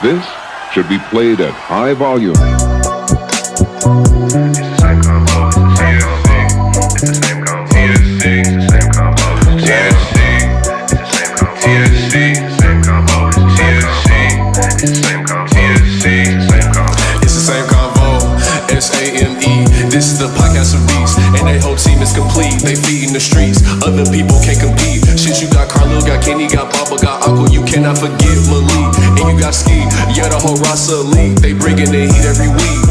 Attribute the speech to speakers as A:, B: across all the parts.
A: This should be played at high volume.
B: This is the podcast of beats, and their whole team is complete. They feeding the streets, other people can't compete. Shit, you got Carlo, got Kenny, got Papa, got Uncle. You cannot forget Malik, and you got Ski. Yeah, the whole roster elite. They bringing the heat every week.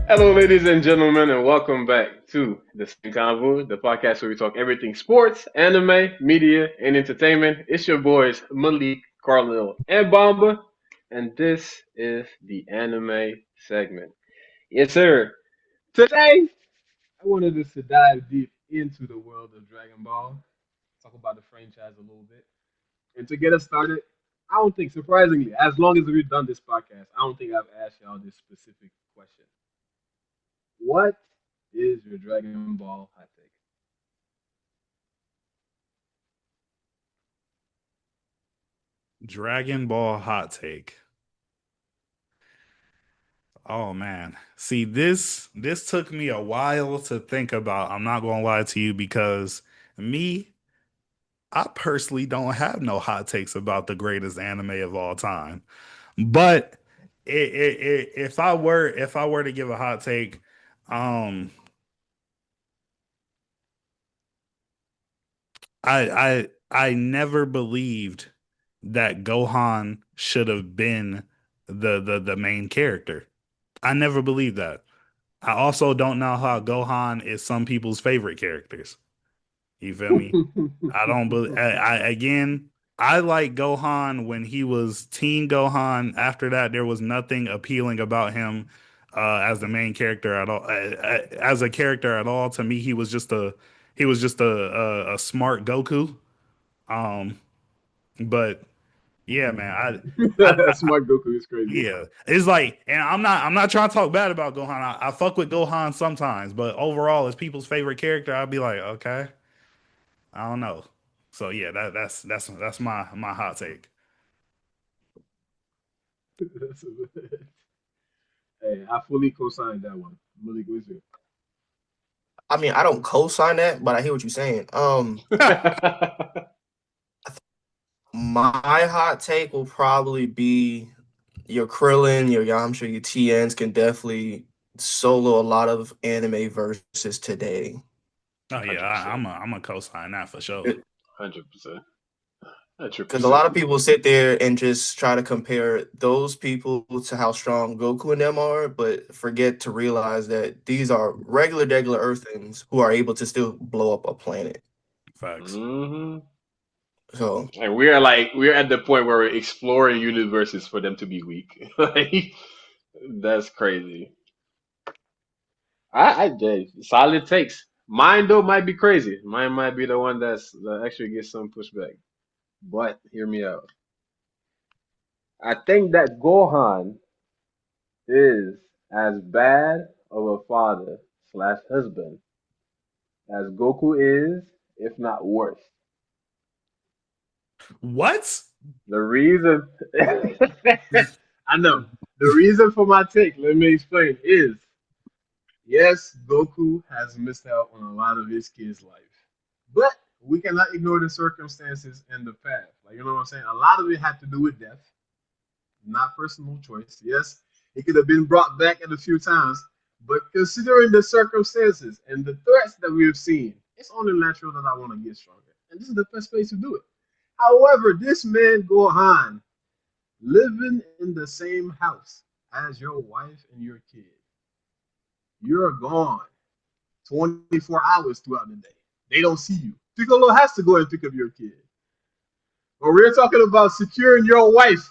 C: Hello, ladies and gentlemen, and welcome back to the Same Convo, the podcast where we talk everything sports, anime, media, and entertainment. It's your boys Malik, Carlil, and Bomba, and this is the anime segment. Yes, sir. Today, I wanted us to dive deep into the world of Dragon Ball, talk about the franchise a little bit, and to get us started, I don't think, surprisingly, as long as we've done this podcast, I don't think I've asked y'all this specific question. What is your Dragon Ball hot take?
D: Dragon Ball hot take. Oh man. See, this took me a while to think about. I'm not gonna lie to you because me, I personally don't have no hot takes about the greatest anime of all time. But if I were to give a hot take, um, I never believed that Gohan should have been the main character. I never believed that. I also don't know how Gohan is some people's favorite characters. You feel me? I don't believe. Again, I like Gohan when he was teen Gohan. After that, there was nothing appealing about him as the main character at all. As a character at all, to me, he was just a smart Goku. Um, but yeah, man,
C: Smart Goku is crazy.
D: yeah, it's like, and I'm not trying to talk bad about Gohan. I fuck with Gohan sometimes, but overall, as people's favorite character, I'd be like, okay, I don't know. So yeah, that's my hot take.
C: Hey, I fully co-signed that one. Malik, what's your?
E: I mean, I don't co-sign that, but I hear what you're saying. My hot take will probably be your Krillin, your Yamcha, your TNs can definitely solo a lot of anime verses today.
D: Oh yeah,
C: 100%.
D: I'm a co-sign that for sure.
C: 100%.
E: Because a lot of people sit there and just try to compare those people to how strong Goku and them are, but forget to realize that these are regular Earthens who are able to still blow up a planet.
D: Facts.
C: Hmm.
E: So
C: And we're at the point where we're exploring universes for them to be weak. Like, that's crazy. I did solid takes. Mine though might be crazy. Mine might be the one that actually gets some pushback. But hear me out. I think that Gohan is as bad of a father slash husband as Goku is, if not worse.
D: What?
C: The reason I know the reason for my take, let me explain, is yes, Goku has missed out on a lot of his kids' life. But we cannot ignore the circumstances and the path. Like, you know what I'm saying? A lot of it had to do with death, not personal choice. Yes, he could have been brought back in a few times, but considering the circumstances and the threats that we have seen, it's only natural that I want to get stronger. And this is the best place to do it. However, this man, Gohan, living in the same house as your wife and your kid, you're gone 24 hours throughout the day. They don't see you. Piccolo has to go and pick up your kid. But we're talking about securing your wife.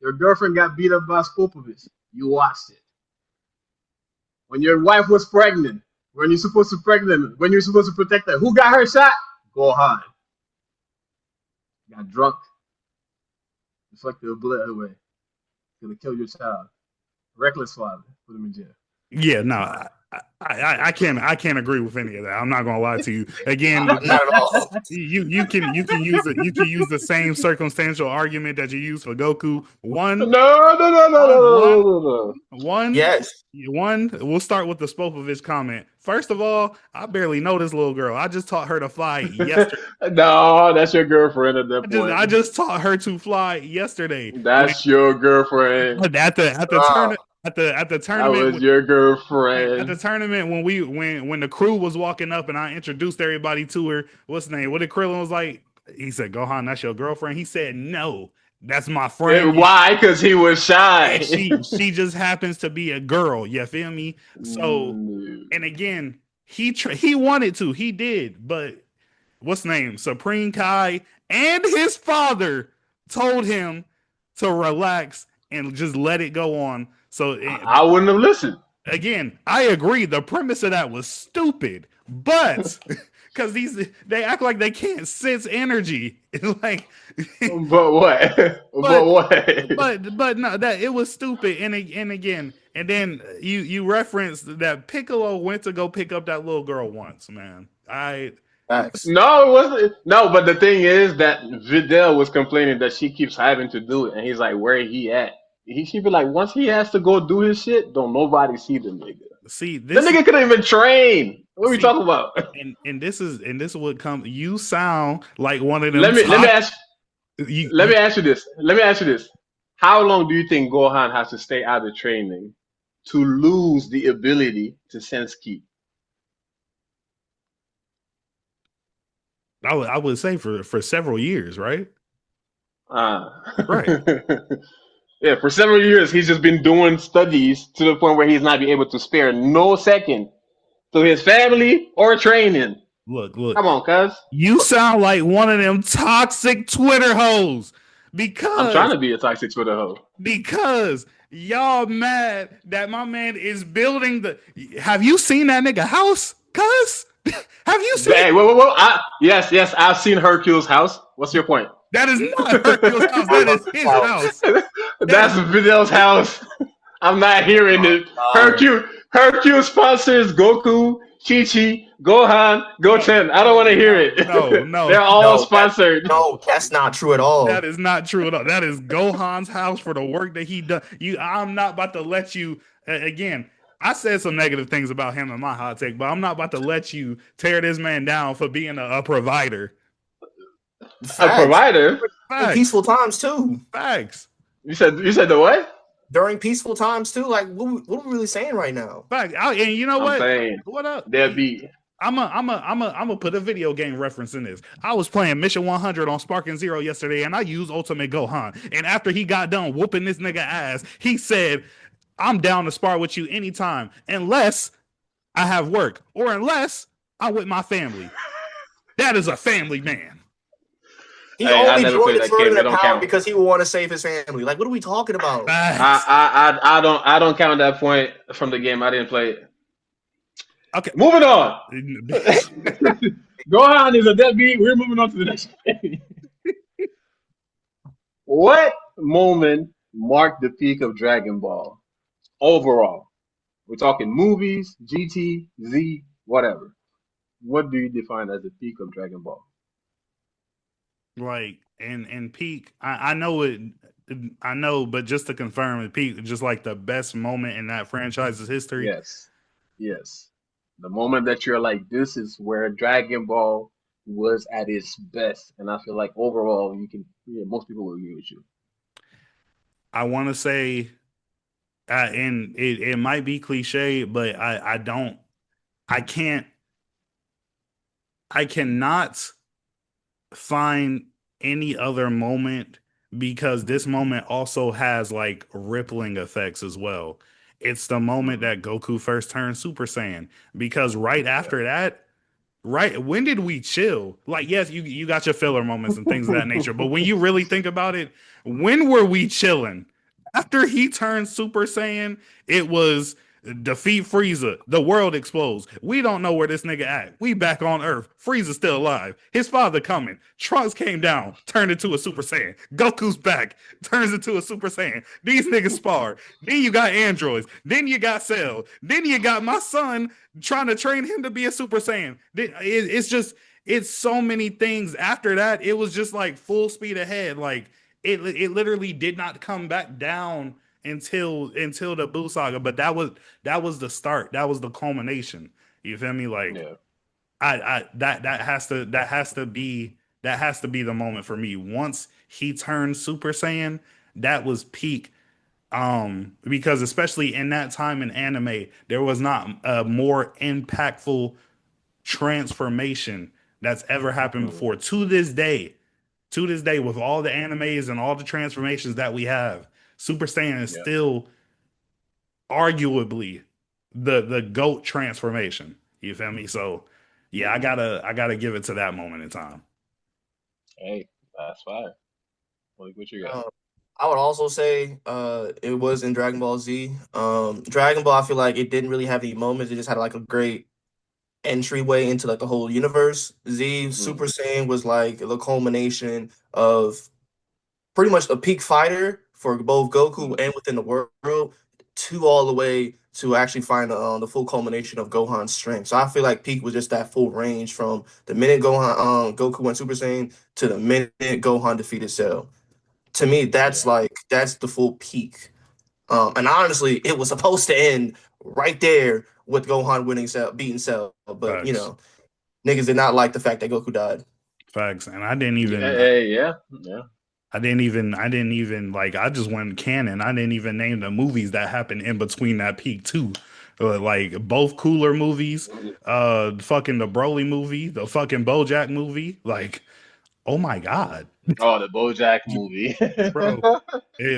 C: Your girlfriend got beat up by Spopovich. You watched it. When your wife was pregnant, when you're supposed to protect her, who got her shot? Gohan. Got drunk. Deflected the bullet away. Gonna kill your child. Reckless father. Put him in jail.
D: Yeah, no, I can't agree with any of that. I'm not gonna lie to you. Again,
E: Not at all.
D: you can use the same circumstantial argument that you use for Goku.
C: No, no, no, no, no, no, no, no.
E: Yes.
D: We'll start with the Spopovich comment. First of all, I barely know this little girl. I just taught her to fly yesterday.
C: No, that's your girlfriend at that point.
D: I just taught her to fly yesterday.
C: That's your girlfriend.
D: At the tournament. At the tournament,
C: that was your girlfriend.
D: At the tournament, when the crew was walking up and I introduced everybody to her, what's the name? What did Krillin was like? He said, "Gohan, that's your girlfriend." He said, "No, that's my friend."
C: Why? Because he was shy.
D: She just happens to be a girl. You feel me? So, and again, he wanted to, he did, but what's the name? Supreme Kai and his father told him to relax and just let it go on. So
C: I wouldn't have listened.
D: Again, I agree. The premise of that was stupid, but because they act like they can't sense energy. Like,
C: but what? But what?
D: But no, that it was stupid. And again, and then you referenced that Piccolo went to go pick up that little girl once. Man,
C: No, it wasn't. No, but the thing is that Videl was complaining that she keeps having to do it, and he's like, "Where he at?" She'd be like, "Once he has to go do his shit, don't nobody see the nigga."
D: See,
C: the nigga couldn't even train. What are we talking about?
D: And this is what comes. You sound like one of them.
C: Let me ask you this. How long do you think Gohan has to stay out of training to lose the ability to sense ki?
D: I would say for several years, right?
C: Right. Yeah, for several years he's just been doing studies to the point where he's not been able to spare no second to his family or training.
D: Look.
C: Come on, cuz.
D: You sound like one of them toxic Twitter hoes. Because
C: I'm trying to be a toxic Twitter hoe. Because
D: y'all mad that my man is building the. Have you seen that nigga house, cuz? Have you seen?
C: Hey, whoa. Yes, I've seen Hercule's house. What's your point?
D: That is not Hercule's house. That is his house.
C: That's Videl's house. I'm not hearing it. Hercule sponsors Goku, Chi-Chi, Gohan, Goten. I don't want to hear it.
D: No.
C: They're all sponsored.
E: That's not true at all.
D: That is not true at all. That is Gohan's house for the work that he done. I'm not about to let you, again, I said some negative things about him in my hot take, but I'm not about to let you tear this man down for being a provider.
E: Facts.
C: A provider?
E: In peaceful times too.
D: Facts.
C: You said the what?
E: During peaceful times too. Like what are we really saying right now?
D: Facts. And you know what? What up?
C: There be.
D: I'm a put a video game reference in this. I was playing Mission 100 on Sparking Zero yesterday, and I used Ultimate Gohan. And after he got done whooping this nigga ass, he said, "I'm down to spar with you anytime, unless I have work or unless I'm with my family." That is a family man.
E: He only joined the tournament account because he would want to save his family. Like, what are we talking about?
C: I don't count that point from the game. I didn't play it.
D: Okay,
C: moving on. Gohan is a deadbeat. We're moving on to the next game. What moment marked the peak of Dragon Ball overall? We're talking movies, GT, Z, whatever. What do you define as the peak of Dragon Ball?
D: Like and peak, I know it. I know, but just to confirm, peak, just like the best moment in that franchise's history.
C: Yes. The moment that you're like, this is where Dragon Ball was at its best, and I feel like overall, most people will agree with you.
D: I want to say, and it might be cliche, but I cannot find any other moment, because this moment also has like rippling effects as well. It's the moment that Goku first turned Super Saiyan, because right after that, when did we chill? Like, yes, you got your filler moments and things of that nature, but when you really think about it, when were we chilling? After he turned Super Saiyan, it was Defeat Frieza. The world explodes. We don't know where this nigga at. We back on Earth. Frieza's still alive. His father coming. Trunks came down, turned into a Super Saiyan. Goku's back, turns into a Super Saiyan. These niggas spar. Then you got androids. Then you got Cell. Then you got my son trying to train him to be a Super Saiyan. It's just, it's so many things. After that, it was just like full speed ahead. Like it literally did not come back down until the Boo saga. But that was the start. That was the culmination. You feel me? Like
C: Yeah.
D: that has to be the moment for me. Once he turned Super Saiyan, that was peak. Because especially in that time in anime, there was not a more impactful transformation that's ever happened
C: Mhm.
D: before. To this day, with all the animes and all the transformations that we have, Super Saiyan is
C: Yeah.
D: still arguably the GOAT transformation. You feel me? So yeah, I gotta give it to that moment in time.
C: Hey, that's fire. What you got?
E: Um, I would also say it was in Dragon Ball Z. Dragon Ball, I feel like it didn't really have any moments. It just had like a great entryway into like the whole universe. Z
C: Mm.
E: Super Saiyan was like the culmination of pretty much a peak fighter for both Goku
C: Mm.
E: and within the world, to all the way to actually find the full culmination of Gohan's strength. So I feel like peak was just that full range from the minute Goku went Super Saiyan to the minute Gohan defeated Cell. To me,
C: Yeah.
E: that's the full peak. And honestly, it was supposed to end right there with Gohan winning Cell, beating Cell, but
D: Facts.
E: niggas did not like the fact that Goku died.
D: Facts. And I didn't
C: Yeah.
D: even
C: Hey, yeah. Yeah.
D: I didn't even like, I just went canon. I didn't even name the movies that happened in between that peak too. Like both Cooler movies, fucking the Broly movie, the fucking BoJack movie. Like, oh my God,
C: Oh, the BoJack movie.
D: bro.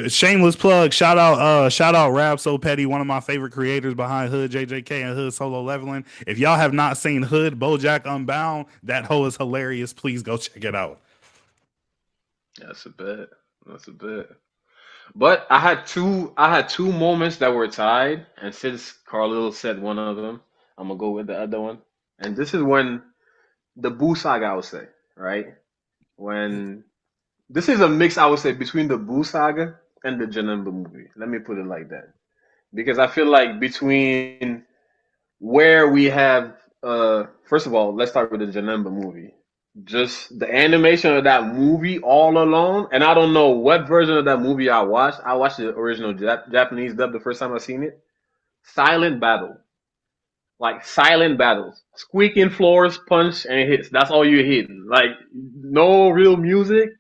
D: Shameless plug. Shout out Rab So Petty, one of my favorite creators behind Hood JJK and Hood Solo Leveling. If y'all have not seen Hood BoJack Unbound, that hoe is hilarious. Please go check it out.
C: That's a bit. That's a bit. But I had two moments that were tied, and since Carlil said one of them, I'm gonna go with the other one. And this is when the Buu saga, I would say, right? When this is a mix, I would say, between the Buu saga and the Janemba movie. Let me put it like that. Because I feel like between where we have first of all, let's start with the Janemba movie. Just the animation of that movie all alone, and I don't know what version of that movie I watched. I watched the original Japanese dub the first time I seen it. Silent battle, like silent battles, squeaking floors, punch and hits. That's all you're hitting. Like no real music,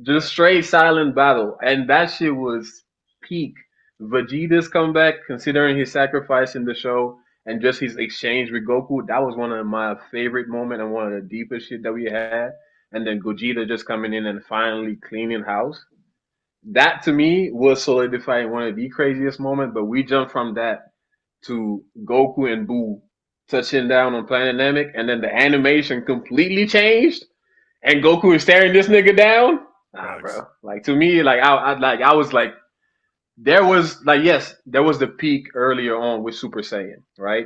C: just straight silent battle, and that shit was peak. Vegeta's comeback, considering his sacrifice in the show and just his exchange with Goku, that was one of my favorite moments and one of the deepest shit that we had. And then Gogeta just coming in and finally cleaning house. That to me was solidifying one of the craziest moments. But we jumped from that to Goku and Boo touching down on Planet Namek, and then the animation completely changed and Goku is staring this nigga down. Nah,
D: Facts.
C: bro. Like to me, I was like, there was like, yes, there was the peak earlier on with Super Saiyan, right?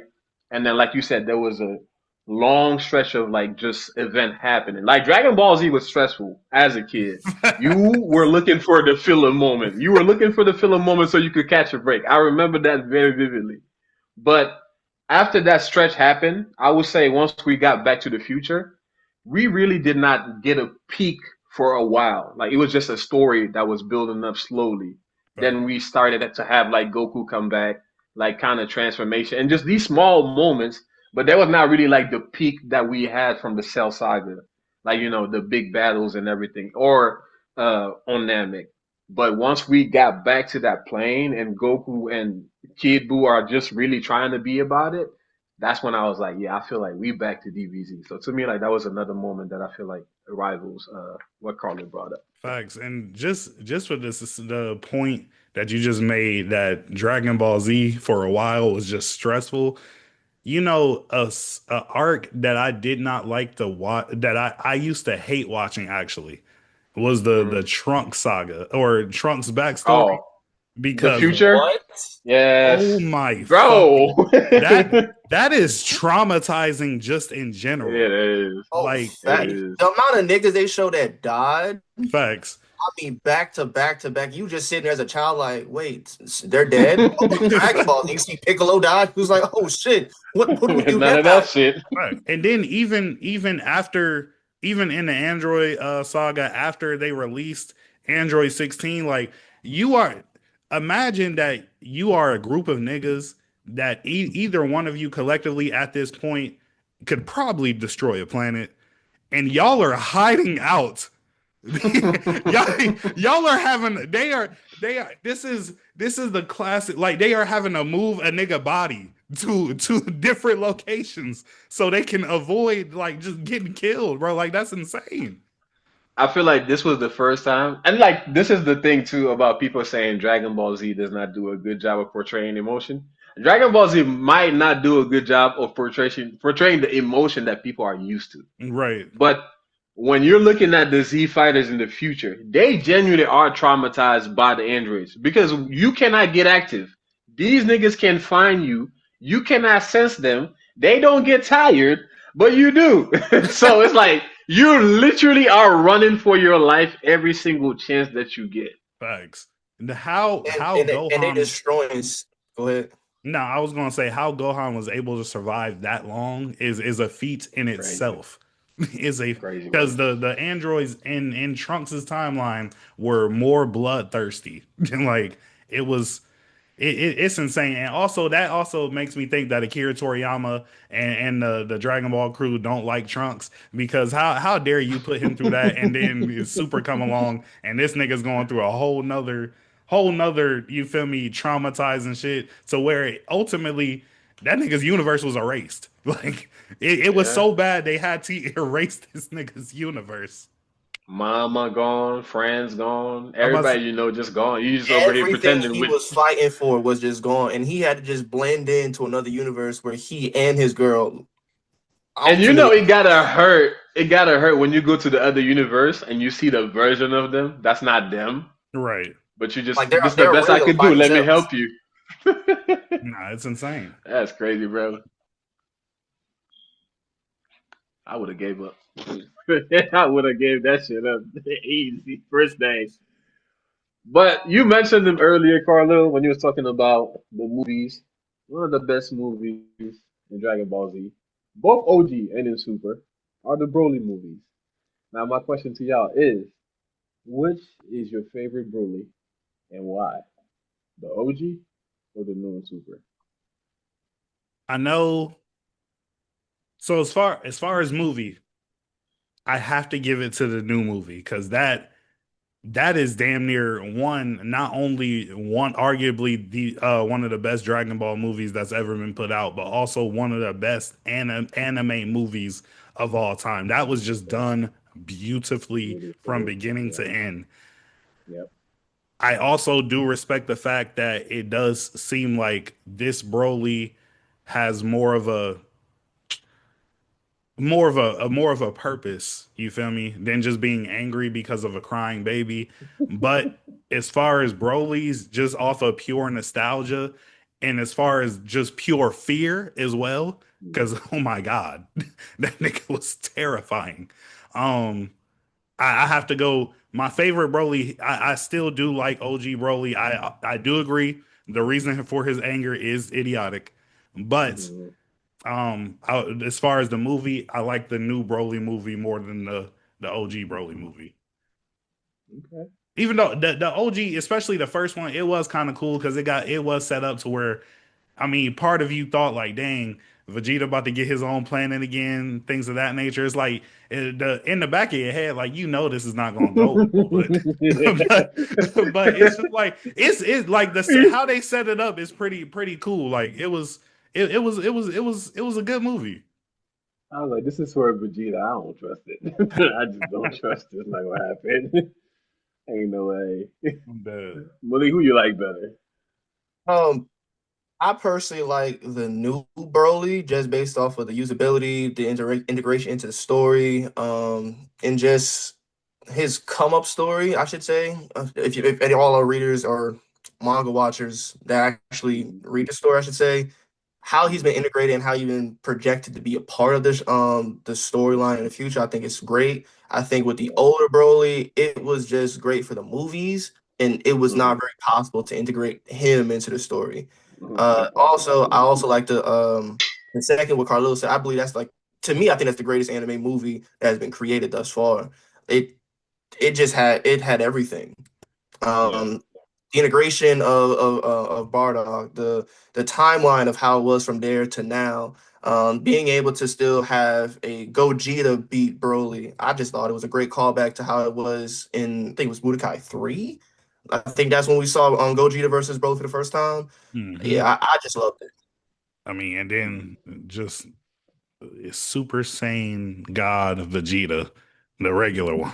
C: And then, like you said, there was a long stretch of like just event happening. Like Dragon Ball Z was stressful as a kid. You were looking for the filler moment. You were looking for the filler moment so you could catch a break. I remember that very vividly. But after that stretch happened, I would say once we got back to the future, we really did not get a peak for a while. Like it was just a story that was building up slowly. Then we started to have like Goku come back, like kind of transformation, and just these small moments. But that was not really like the peak that we had from the Cell Saga, like the big battles and everything, or on Namek. But once we got back to that plane and Goku and Kid Buu are just really trying to be about it, that's when I was like, yeah, I feel like we back to DBZ. So to me, like that was another moment that I feel like rivals what Carlin brought up.
D: Facts. And just for this, the point that you just made, that Dragon Ball Z for a while was just stressful. A arc that I did not like to watch, that I used to hate watching actually, was the
C: Mm.
D: Trunks saga or Trunks backstory.
C: Oh, The
D: because
C: future?
E: What?
C: Yes.
D: oh my
C: Bro.
D: fucking that is traumatizing just in general.
C: It is.
E: Oh,
D: Like
C: It
E: fat.
C: is.
E: The amount of niggas they show that died.
D: facts.
E: I mean, back to back to back. You just sitting there as a child, like, wait, they're dead. Oh, Dragon Ball. You see Piccolo died. Who's like, oh shit, what do we do
C: None of
E: now?
C: that shit.
D: Right. And then even after even in the Android saga after they released Android 16, like you are imagine that you are a group of niggas that either one of you collectively at this point could probably destroy a planet and y'all are hiding out. y'all are having they are this is the classic, like they are having to move a nigga body to different locations so they can avoid like just getting killed, bro. Like that's insane.
C: I feel like this was the first time, and like this is the thing too about people saying Dragon Ball Z does not do a good job of portraying emotion. Dragon Ball Z might not do a good job of portraying the emotion that people are used to.
D: Right.
C: But when you're looking at the Z fighters in the future, they genuinely are traumatized by the androids because you cannot get active. These niggas can find you. You cannot sense them. They don't get tired, but you do. So it's like you literally are running for your life every single chance that you get.
D: Facts. How
E: And they
D: Gohan.
E: destroying. Go ahead.
D: No, I was gonna say how Gohan was able to survive that long is a feat in
C: Crazy,
D: itself. Is a
C: crazy
D: because
C: work.
D: the androids in Trunks's timeline were more bloodthirsty. Like it was it's insane. And also that also makes me think that Akira Toriyama and the Dragon Ball crew don't like Trunks because how dare you put him through that and then Super come along and this nigga's going through a whole nother, you feel me, traumatizing shit to where ultimately that nigga's universe was erased. Like it was
C: Yeah.
D: so bad they had to erase this nigga's universe.
C: Mama gone, friends gone,
D: I'm about
C: everybody
D: to,
C: you know just gone. You just over here
E: Everything
C: pretending
E: he
C: with.
E: was fighting for was just gone, and he had to just blend into another universe where he and his girl
C: And you know
E: ultimately.
C: it gotta hurt. It gotta hurt when you go to the other universe and you see the version of them. That's not them.
D: right.
C: But you
E: Like
C: just
E: they're
C: this is the
E: they're
C: best I
E: real
C: could
E: by
C: do. Let me
E: themselves.
C: help you.
D: Nah, it's insane.
C: That's crazy, bro. I would have gave up. I would have gave that shit up easy first day. But you mentioned them earlier, Carlo, when you was talking about the movies. One of the best movies in Dragon Ball Z, both OG and in Super, are the Broly movies. Now, my question to y'all is, which is your favorite Broly and why? The OG or the new and Super?
D: I know. So as far as movie, I have to give it to the new movie because that is damn near one, not only one, arguably the one of the best Dragon Ball movies that's ever been put out, but also one of the best anime movies of all time. That was just done beautifully from
C: Beautifully.
D: beginning
C: Yep.
D: to end.
C: Yep.
D: I also do respect the fact that it does seem like this Broly has more of a purpose, you feel me, than just being angry because of a crying baby. But as far as Broly's just off of pure nostalgia and as far as just pure fear as well, because oh my god, that nigga was terrifying. um I have to go. My favorite Broly, I still do like OG Broly. I do agree. The reason for his anger is idiotic, but
C: Mhm.
D: as far as the movie, I like the new Broly movie more than the OG Broly movie.
C: Okay.
D: Even though the OG, especially the first one, it was kind of cool because it was set up to where, I mean, part of you thought like, dang, Vegeta about to get his own planet again, things of that nature. It's like in the back of your head, like this is not gonna go well, but but it's just like it's like how they set it up is pretty cool. Like it was a good movie.
C: I was like, this is for Vegeta. I don't trust it. I just don't trust it. It's not gonna happen. Ain't no way.
D: I'm dead.
C: Malik, who you like better?
E: Um, I personally like the new Broly just based off of the usability, the integration into the story, and just his come up story. I should say, if all our readers are manga watchers that actually read the story, I should say, how he's been integrated and how he's been projected to be a part of this the storyline in the future. I think it's great. I think with the older Broly, it was just great for the movies, and it was not very possible to integrate him into the story. I also like the second what Carlos said. I believe that's like, to me, I think that's the greatest anime movie that has been created thus far. It it had everything. Um, the integration of Bardock, the timeline of how it was from there to now, being able to still have a Gogeta beat Broly. I just thought it was a great callback to how it was in, I think it was Budokai 3. I think that's when we saw Gogeta versus Broly for the first time. Yeah, I just loved it.
D: I mean, and then just Super Saiyan God Vegeta, the regular one.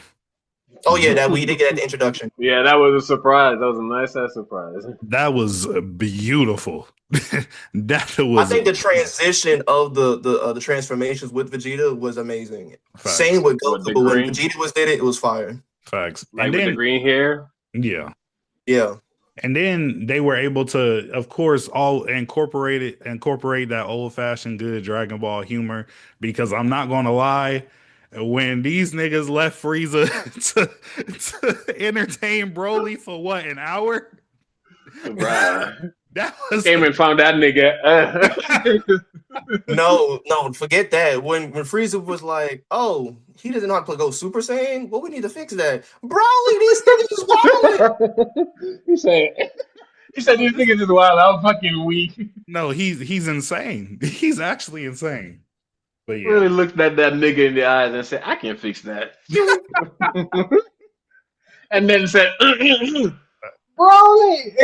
E: Oh yeah, that we did get at the introduction.
C: Yeah, that was a surprise. That was a nice ass surprise.
D: That was beautiful. That
E: I
D: was
E: think the transition of the transformations with Vegeta was amazing.
D: facts.
E: Same with
C: With
E: Goku,
C: the
E: but when
C: green,
E: Vegeta was did it, it was fire.
D: Facts.
C: like
D: And
C: with the
D: then
C: green hair.
D: yeah.
E: Yeah.
D: And then they were able to, of course, all incorporate that old fashioned good Dragon Ball humor. Because I'm not gonna lie, when these niggas left Frieza to entertain Broly for what, an hour?
C: Bruh.
D: That was
C: Came and found that nigga.
E: No, forget that. When Frieza was like, "Oh, he doesn't know how to go Super Saiyan," well, we need to fix that. Broly, these niggas is wilding.
C: he said, these niggas is wild. I'm fucking weak.
D: no, he's insane. He's actually insane. But yeah,
C: Really looked at that nigga in the eyes and said, I can fix that. And then said, Broly,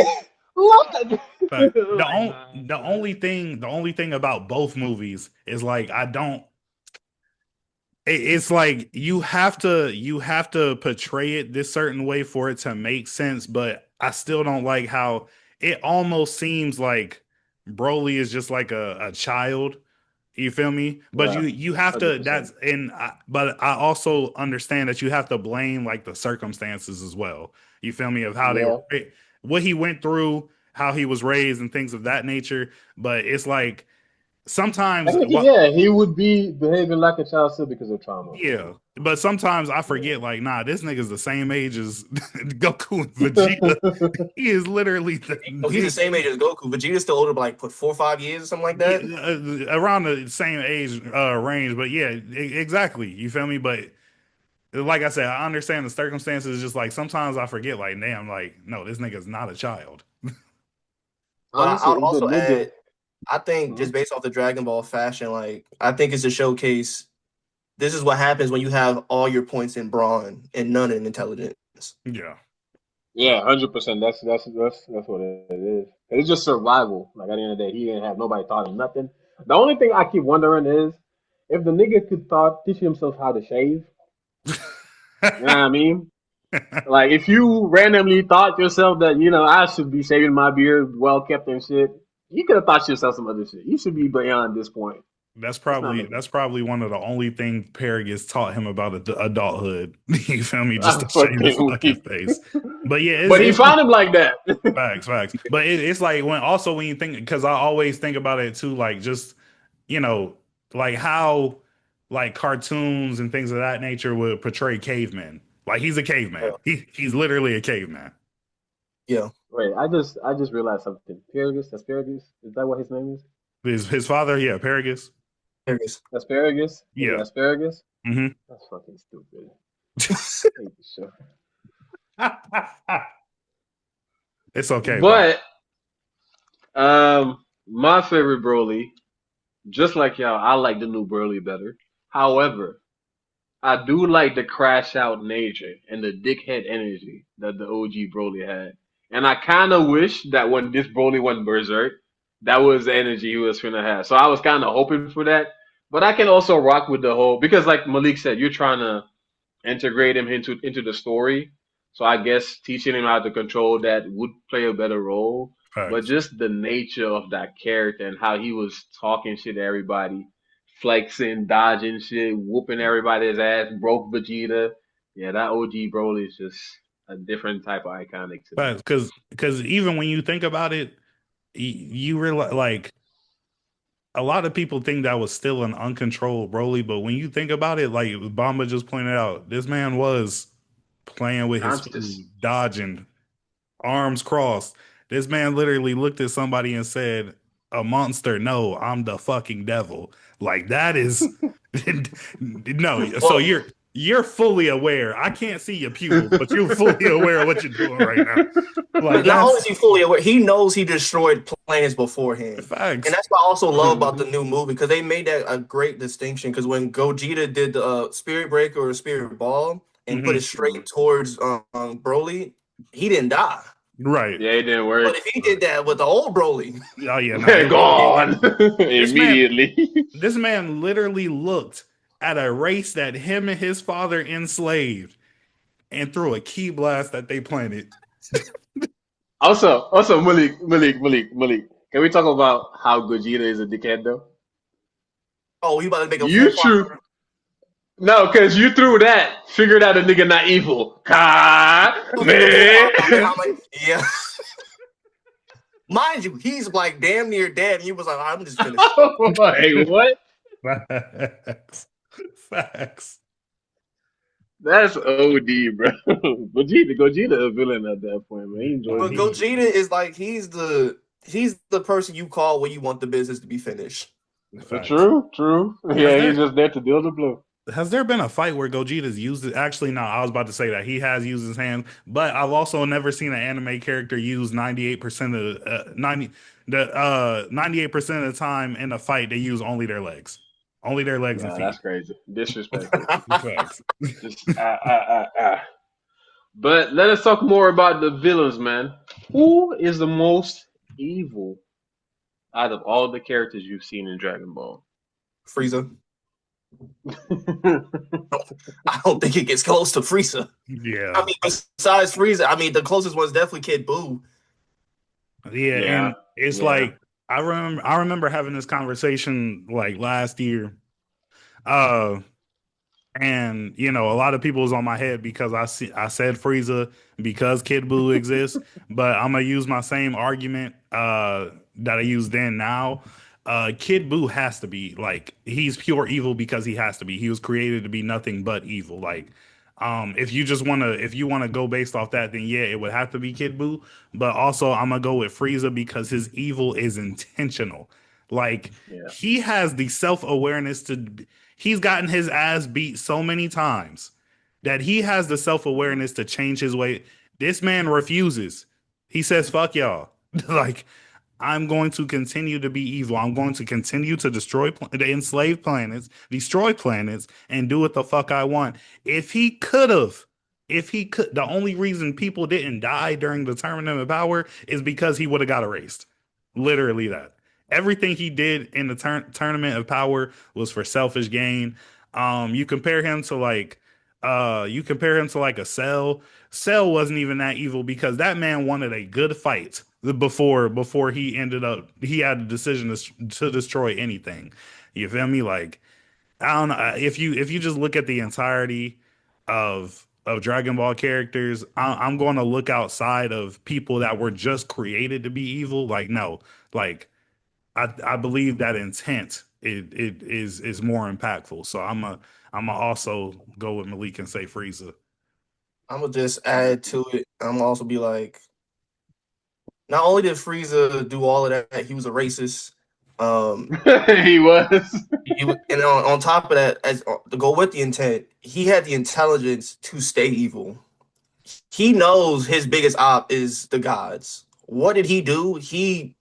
C: what?
D: but the only thing about both movies is like I don't. It's like you have to portray it this certain way for it to make sense, but I still don't like how it almost seems like Broly is just like a child. You feel me? But
C: Yeah,
D: you have to
C: 100%.
D: but I also understand that you have to blame like the circumstances as well. You feel me, of how they
C: Yeah.
D: were, what he went through, how he was raised, and things of that nature. But it's like sometimes
C: Technically, yeah, he would be behaving like a child still because of trauma.
D: yeah, but sometimes I forget, like, nah, this nigga's the same age as Goku and Vegeta. He is literally
E: No, he's the same age as Goku. Vegeta's still older by like 4 or 5 years or something like that.
D: around the same age range. But yeah, exactly. You feel me? But like I said, I understand the circumstances. Just like sometimes I forget, like, damn, like, no, this nigga's not a child.
E: But
C: Honestly,
E: I'll
C: if the
E: also
C: nigga,
E: add, I think just based off the Dragon Ball fashion, like I think it's a showcase. This is what happens when you have all your points in brawn and none in intelligence.
D: Yeah,
C: yeah, 100%. That's what it is. It's just survival. Like at the end of the day, he didn't have nobody taught him nothing. The only thing I keep wondering is if the nigga could teach himself how to shave. You know what I mean? Like if you randomly thought yourself that I should be shaving my beard well kept and shit, you could have thought yourself some other shit. You should be beyond this point. It's not making
D: that's probably one of the only things Paragus taught him about adulthood. You feel me? Just
C: I'm
D: to shave his
C: fucking
D: fucking
C: weak.
D: face. But yeah,
C: But he found him like that.
D: facts. But it's like when you think, because I always think about it too, like just you know, like how like cartoons and things of that nature would portray cavemen. Like he's a
E: Yeah.
D: caveman. He's literally a caveman.
E: Yeah.
C: Wait, I just realized something. Asparagus? Is that what his name is?
D: His father, yeah, Paragus.
E: There it is.
C: Asparagus? Is it
D: Yeah.
C: asparagus?
D: hmm
C: That's fucking stupid. I hate this show.
D: It's okay,
C: But my favorite Broly, just like y'all, I like the new Broly better. However, I do like the crash out nature and the dickhead energy that the OG Broly had. And I kind of wish that when this Broly went berserk, that was the energy he was finna have. So I was kind of hoping for that. But I can also rock with the whole, because like Malik said, you're trying to integrate him into the story. So I guess teaching him how to control that would play a better role. But
D: facts.
C: just the nature of that character and how he was talking shit to everybody, flexing, dodging shit, whooping everybody's ass, broke Vegeta. Yeah, that OG Broly is just a different type of iconic to me.
D: But because even when you think about it, you realize like a lot of people think that was still an uncontrolled Broly, but when you think about it, like Bamba just pointed out, this man was playing with his
C: Constance.
D: food, dodging, arms crossed. This man literally looked at somebody and said, "A monster? No, I'm the fucking devil." Like that is no. So
E: Well,
D: you're fully aware. I can't see your pupils, but you're fully aware of what you're doing right now. Like
E: not only is
D: that's
E: he fully aware, he knows he destroyed planets beforehand. And
D: facts.
E: that's what I also love about the new movie because they made that a great distinction. Because when Gogeta did the Spirit Breaker or Spirit Ball and put it
D: Hmm.
E: straight towards Broly, he didn't die.
D: Right.
C: Yeah, it didn't work.
E: But if he did that with the old Broly,
D: Oh yeah, no, it would.
C: Gone
D: This man,
C: immediately.
D: this man literally looked at a race that him and his father enslaved and threw a key blast that they planted.
C: Also, Malik. Can we talk about how Gogeta is a dickhead though?
E: oh, he about to make a full
C: You
E: part.
C: true. No, because you threw that, figured out a nigga not evil. Ka
E: Make a full part. And
C: man.
E: I'm like, yeah. Mind you, he's like damn near dead. And he was like, I'm just finished.
C: Hey, what?
D: Facts. Facts.
C: That's OD, bro. Gogeta a villain at that point, man. He enjoys
E: But
C: it.
E: Gogeta is like he's the person you call when you want the business to be finished.
D: Facts.
C: True.
D: Has
C: Yeah,
D: there
C: he's just there to deal the blow.
D: has there been a fight where Gogeta's used it? Actually, no, I was about to say that he has used his hands, but I've also never seen an anime character use 98% of 98% of the time in a fight they use only their legs. Only their legs and
C: Nah,
D: feet.
C: that's crazy. Disrespectful.
D: Facts.
C: Just But let us talk more about the villains, man. Who is the most evil out of all the characters you've seen in Dragon Ball?
E: Frieza. I don't think it gets close to Frieza.
D: Yeah.
E: I mean, besides Frieza, I mean, the closest one's definitely Kid Buu.
D: Yeah,
C: Yeah,
D: and it's
C: yeah.
D: like I remember having this conversation like last year. Uh and you know, a lot of people was on my head because I said Frieza because Kid Buu exists, but I'm gonna use my same argument that I used then now. Kid Buu has to be like he's pure evil because he has to be. He was created to be nothing but evil. Like if you wanna go based off that, then yeah, it would have to be Kid Buu. But also I'm gonna go with Frieza because his evil is intentional. Like
C: Yeah.
D: he has the self-awareness to he's gotten his ass beat so many times that he has the self-awareness to change his way. This man refuses. He says, fuck y'all. Like, I'm going to continue to be evil. I'm going to continue to to enslave planets, destroy planets, and do what the fuck I want. If he could, the only reason people didn't die during the tournament of power is because he would have got erased. Literally that. Everything he did in the tournament of power was for selfish gain. You compare him to like a Cell. Cell wasn't even that evil because that man wanted a good fight before he had a decision to destroy anything. You feel me? Like I don't know if you just look at the entirety of Dragon Ball characters, I'm going to look outside of people that were just created to be evil. Like no, like I believe that intent it is more impactful. So I'm also go with Malik and say Frieza.
E: I'm gonna just add to it. I'm gonna also be like, not only did Frieza do all of that, he was a racist.
C: He was.
E: And on top of that, as to go with the intent, he had the intelligence to stay evil. He knows his biggest op is the gods. What did he do? He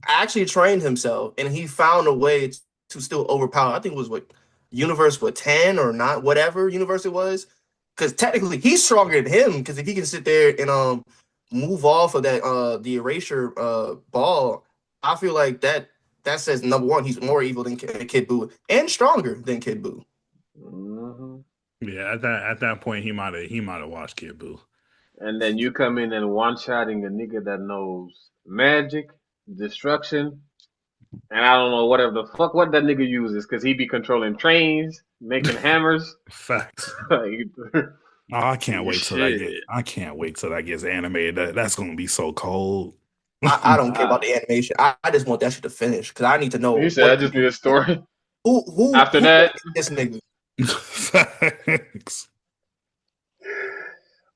E: actually trained himself, and he found a way to still overpower. I think it was what universe 10 or not, whatever universe it was. Because technically, he's stronger than him. Because if he can sit there and move off of that the erasure ball, I feel like that says number one, he's more evil than Kid Buu and stronger than Kid Buu.
C: Mhm.
D: Yeah, at that point he might have watched Kid Buu.
C: And then you come in and one-shotting a nigga that knows magic, destruction, and I don't know whatever the fuck what that nigga uses because he be controlling trains, making hammers.
D: Facts.
C: Like,
D: Oh, I can't wait till that
C: Shit.
D: get. I can't wait till that gets animated. That's gonna be so cold.
E: I don't care about the animation. I just want that shit to finish because I need to
C: He
E: know
C: said, "I
E: what
C: just need a story." After
E: who
C: that,
E: is this nigga.
D: Facts.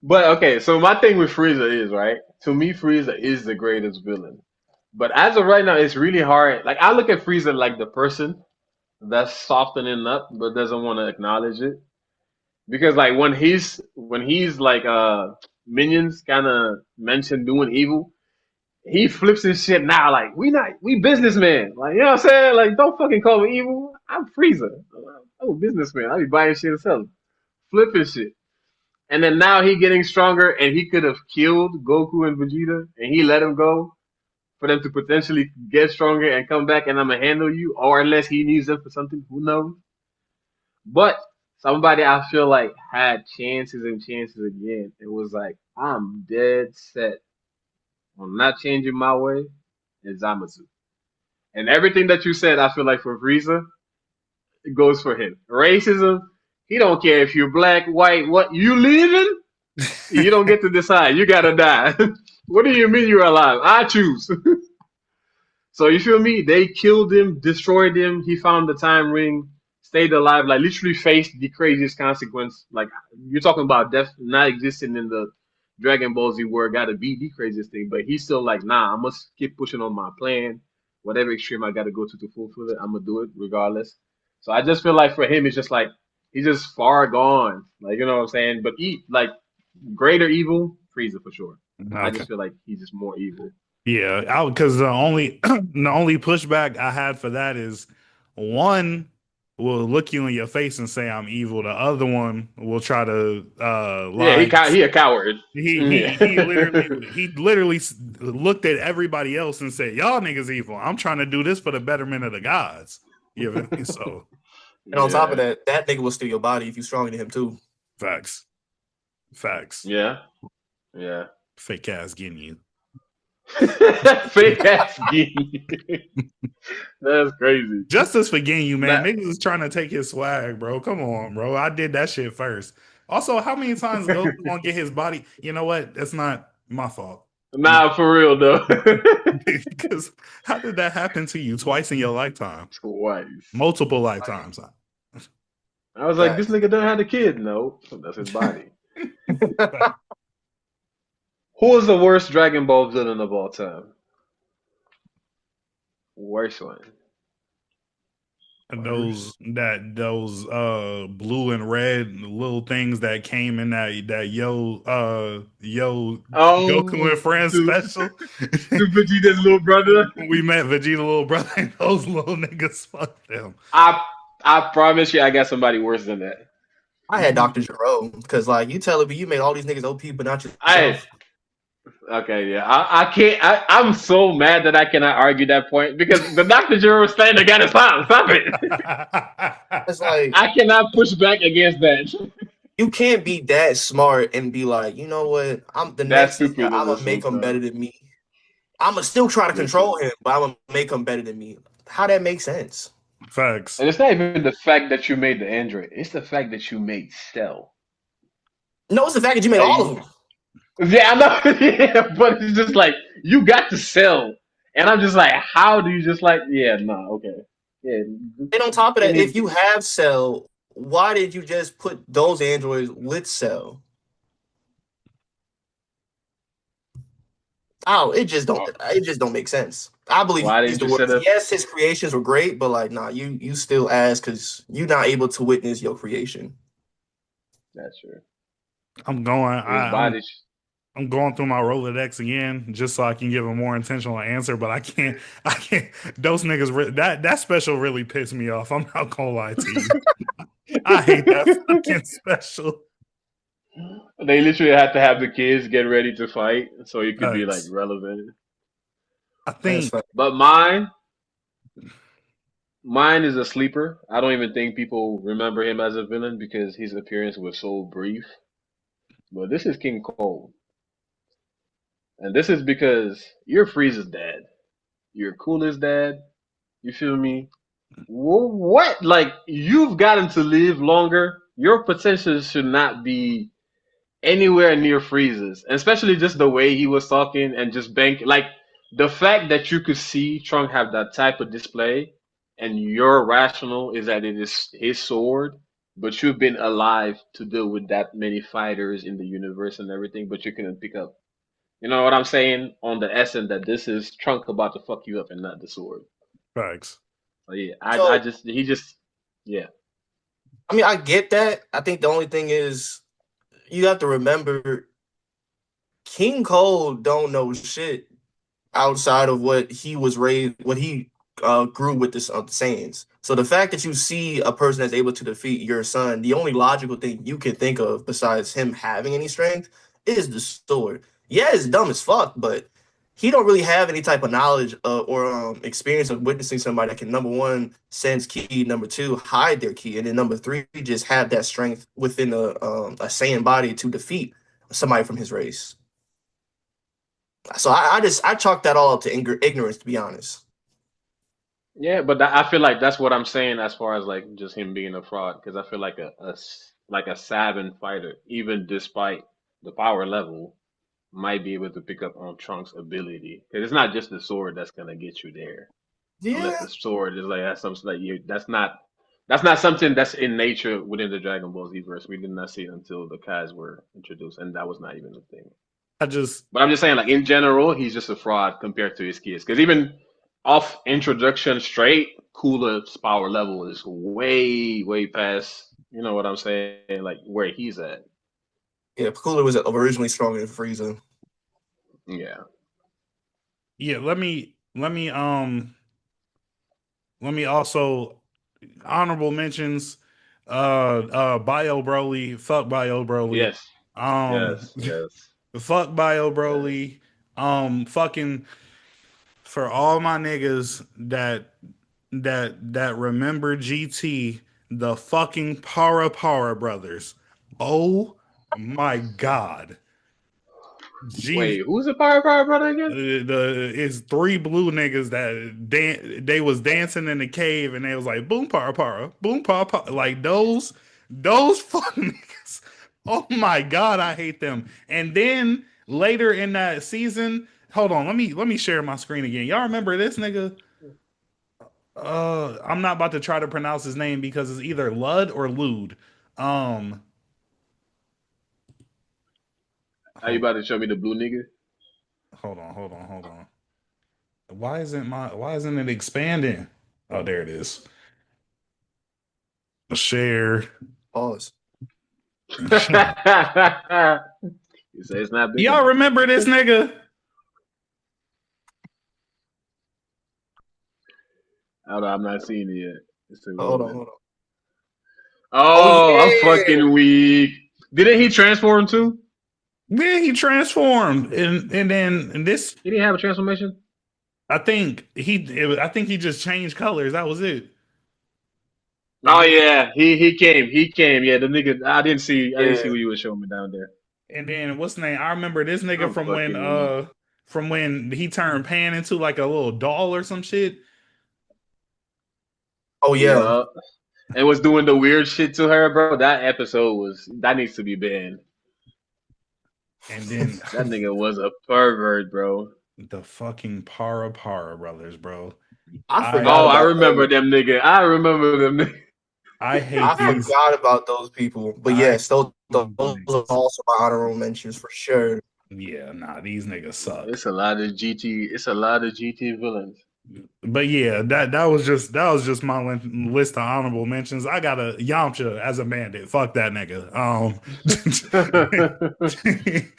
C: but okay. So my thing with Frieza is right. To me, Frieza is the greatest villain. But as of right now, it's really hard. Like I look at Frieza like the person that's softening up but doesn't want to acknowledge it. Because like when he's like minions kind of mention doing evil, he flips his shit now. Like we businessmen. Like you know what I'm saying? Like don't fucking call me evil. I'm Frieza. I'm a businessman. I be buying shit and selling, flipping shit. And then now he getting stronger, and he could have killed Goku and Vegeta, and he let him go for them to potentially get stronger and come back, and I'm gonna handle you. Or unless he needs them for something, who knows? But somebody I feel like had chances and chances again. It was like I'm dead set on not changing my way. Is Zamasu. And everything that you said, I feel like for Frieza, it goes for him. Racism, he don't care if you're black, white, what you leaving? You don't get to decide. You gotta die. What do you mean you're alive? I choose. So you feel me? They killed him, destroyed him. He found the time ring, stayed alive, like literally faced the craziest consequence. Like you're talking about death not existing in the Dragon Ball Z world, gotta be the craziest thing. But he's still like, nah, I must keep pushing on my plan. Whatever extreme I gotta go to fulfill it, I'm gonna do it regardless. So I just feel like for him, it's just like he's just far gone. Like you know what I'm saying? But like greater evil, Frieza for sure. I
D: Okay.
C: just feel like he's just more evil.
D: Yeah, because the only the only pushback I had for that is one will look you in your face and say I'm evil. The other one will try to
C: Yeah,
D: lie.
C: he a coward.
D: He he
C: Yeah.
D: literally looked at everybody else and said, "Y'all niggas evil. I'm trying to do this for the betterment of the gods." You know what I mean? So
E: And on top of
C: Yeah.
E: that nigga will steal your body if you stronger than him too.
D: facts, facts.
C: Yeah. Yeah.
D: Fake ass getting you.
C: Fake ass gay. That's crazy.
D: Justice for getting you, man.
C: Nah,
D: Niggas is trying to take his swag, bro. Come on, bro. I did that shit first. Also, how many times Goku gonna get his body? You know what? That's not my fault.
C: nah, for real though.
D: Because how did that happen to you twice in your lifetime?
C: Twice.
D: Multiple lifetimes.
C: I was like, this
E: Facts.
C: nigga done had a kid. No, that's his body. Who is the worst Dragon Ball villain of all time? Worst one.
D: And
C: Worst.
D: those blue and red little things that came in that yo Goku and
C: Oh,
D: Friends
C: to
D: special.
C: to Vegeta's little brother.
D: We met Vegeta little brother and those little niggas, fuck them.
C: I I promise you, I got somebody worse than that.
E: I had Dr. Jerome because like you telling me you made all these niggas OP but not
C: I
E: yourself.
C: Okay, yeah. I can't. I'm so mad that I cannot argue that point because the Dr. Juro standard got to stop. Stop it.
E: It's like
C: I cannot push back against that.
E: you can't be that smart and be like, you know what? I'm the
C: That's
E: next nigga.
C: stupid
E: I'm
C: in the
E: gonna make
C: same
E: him better
C: time.
E: than me. I'm gonna still try to control
C: Listen,
E: him, but I'm gonna make him better than me. How that makes sense?
D: Facts.
C: and it's not even the fact that you made the android; it's the fact that you made Cell.
E: No, it's the fact that you made
C: Like,
E: all of them.
C: yeah, I know, yeah, but it's just like you got to Cell, and I'm just like, how do you just like, yeah, no, okay, yeah,
E: And on top of
C: give
E: that,
C: me
E: if you have Cell, why did you just put those androids with Cell? Oh, it just don't make sense. I believe
C: why
E: he's
C: didn't
E: the
C: you set
E: worst.
C: up?
E: Yes, his creations were great, but like, nah, you still ass because you're not able to witness your creation.
C: That's true.
D: I'm going.
C: His body.
D: I'm going through my Rolodex again just so I can give a more intentional answer, but I can't. I can't. Those niggas. That special really pissed me off. I'm not gonna lie to you. I hate that fucking special.
C: They literally had to have the kids get ready to fight so it could be like
D: Facts.
C: relevant.
D: I
E: That's
D: think.
E: fine.
C: But mine is a sleeper. I don't even think people remember him as a villain because his appearance was so brief. But this is King Cold. And this is because you're Frieza's dad. You're Coolest dad. You feel me? What? Like, you've gotten to live longer. Your potential should not be. anywhere near Frieza's, and especially just the way he was talking and just bank like the fact that you could see Trunk have that type of display, and your rational is that it is his sword, but you've been alive to deal with that many fighters in the universe and everything, but you couldn't pick up. You know what I'm saying? On the essence that this is Trunk about to fuck you up and not the sword.
D: Facts.
C: So yeah, I
E: So
C: just he just yeah.
E: I mean, I get that. I think the only thing is you have to remember King Cole don't know shit outside of what he was raised, what he grew with the Saiyans. So the fact that you see a person that's able to defeat your son, the only logical thing you can think of besides him having any strength is the sword. Yeah, it's dumb as fuck, but he don't really have any type of knowledge or experience of witnessing somebody that can number one sense ki, number two hide their ki, and then number three just have that strength within a Saiyan body to defeat somebody from his race. So I chalk that all up to ignorance, to be honest.
C: Yeah, but I feel like that's what I'm saying as far as like just him being a fraud because I feel like like a savant fighter, even despite the power level, might be able to pick up on Trunks' ability because it's not just the sword that's gonna get you there. Unless
E: Yeah,
C: the sword is like that's something like you that's not something that's in nature within the Dragon Ball Z verse. We did not see it until the Kais were introduced, and that was not even a thing.
D: I just
C: But I'm just saying, like in general, he's just a fraud compared to his kids. Because even off introduction straight, Cooler's power level is way, way past. You know what I'm saying? Like where he's at.
E: yeah. Piccolo was originally stronger than Frieza.
C: Yeah.
D: yeah. Let me also honorable mentions. Bio Broly, fuck Bio Broly.
C: Yes.
D: Um,
C: Yes. Yes.
D: fuck Bio
C: Yes.
D: Broly. Fucking for all my niggas that remember GT, the fucking Para brothers. Oh my god.
C: Wait,
D: G
C: who's the Power brother again?
D: the it's three blue niggas that they was dancing in the cave and they was like boom para boom para like those fucking niggas. Oh my god, I hate them. And then later in that season, hold on, let me share my screen again. Y'all remember this nigga? I'm not about to try to pronounce his name because it's either Lud or Lude. Um,
C: Are you
D: hold
C: about to show me the blue nigga?
D: hold on. Why isn't it expanding? Oh, there it is. Share.
C: you
E: Pause.
C: say it's not big
D: Y'all
C: enough.
D: remember this nigga?
C: I don't know, I'm not seeing it yet. It's still
E: Hold on,
C: loading.
E: hold on. Oh
C: Oh, I'm
E: yeah.
C: fucking weak. Didn't he transform too?
D: Yeah, he transformed, and then and this.
C: He didn't have a transformation.
D: I think he just changed colors. That was it.
C: Oh
D: Th-
C: yeah, he came. Yeah, the nigga. I didn't see
E: Yeah.
C: what you were showing me down there.
D: And then what's the name? I remember this nigga
C: I'm fucking weak.
D: from when he turned Pan into like a little doll or some shit.
E: Oh yeah.
C: Yeah, and was doing the weird shit to her, bro. That episode that needs to be banned.
D: And then
C: That nigga was a pervert, bro.
D: the fucking Para brothers, bro.
E: I
D: I
E: forgot
C: Oh, I
E: about
C: remember
E: those.
C: them nigga. I remember them nigga.
D: I hate
E: I
D: these.
E: forgot about those people. But
D: I
E: yes, those
D: these
E: are
D: niggas.
E: also my honorable mentions for sure.
D: Yeah, nah, these niggas suck.
C: It's a lot of GT. It's a lot of GT villains.
D: But yeah, that was just my list of honorable mentions. I got a Yamcha as a bandit. Fuck that nigga.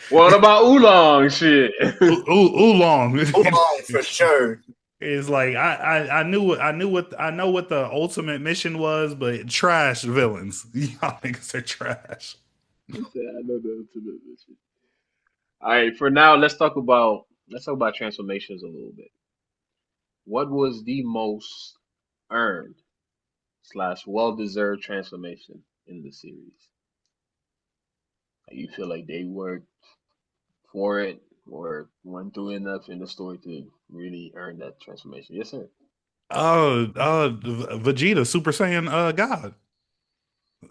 C: What about Oolong? Shit.
D: Oolong
E: Oolong for sure.
D: is like I know what the ultimate mission was, but trash villains. Y'all niggas are trash.
C: He said, I know the ultimate mission. All right, for now, let's talk about transformations a little bit. What was the most earned slash well deserved transformation in the series? You feel like they worked for it or went through enough in the story to really earn that transformation? Yes, sir.
D: Vegeta, Super Saiyan, God,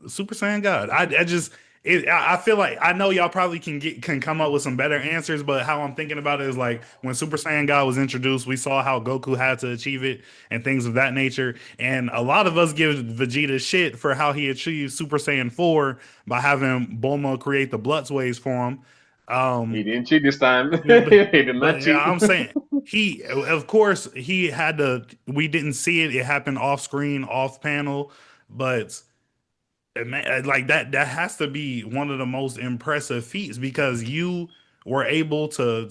D: Super Saiyan God. I just I feel like I know y'all probably can come up with some better answers, but how I'm thinking about it is like when Super Saiyan God was introduced, we saw how Goku had to achieve it and things of that nature. And a lot of us give Vegeta shit for how he achieved Super Saiyan 4 by having Bulma create the Bloods ways for him.
C: He
D: Um,
C: didn't cheat this time. he
D: but,
C: did not
D: but yeah,
C: cheat.
D: I'm saying of course, he had to. We didn't see it. It happened off screen, off panel, but like that has to be one of the most impressive feats because you were able to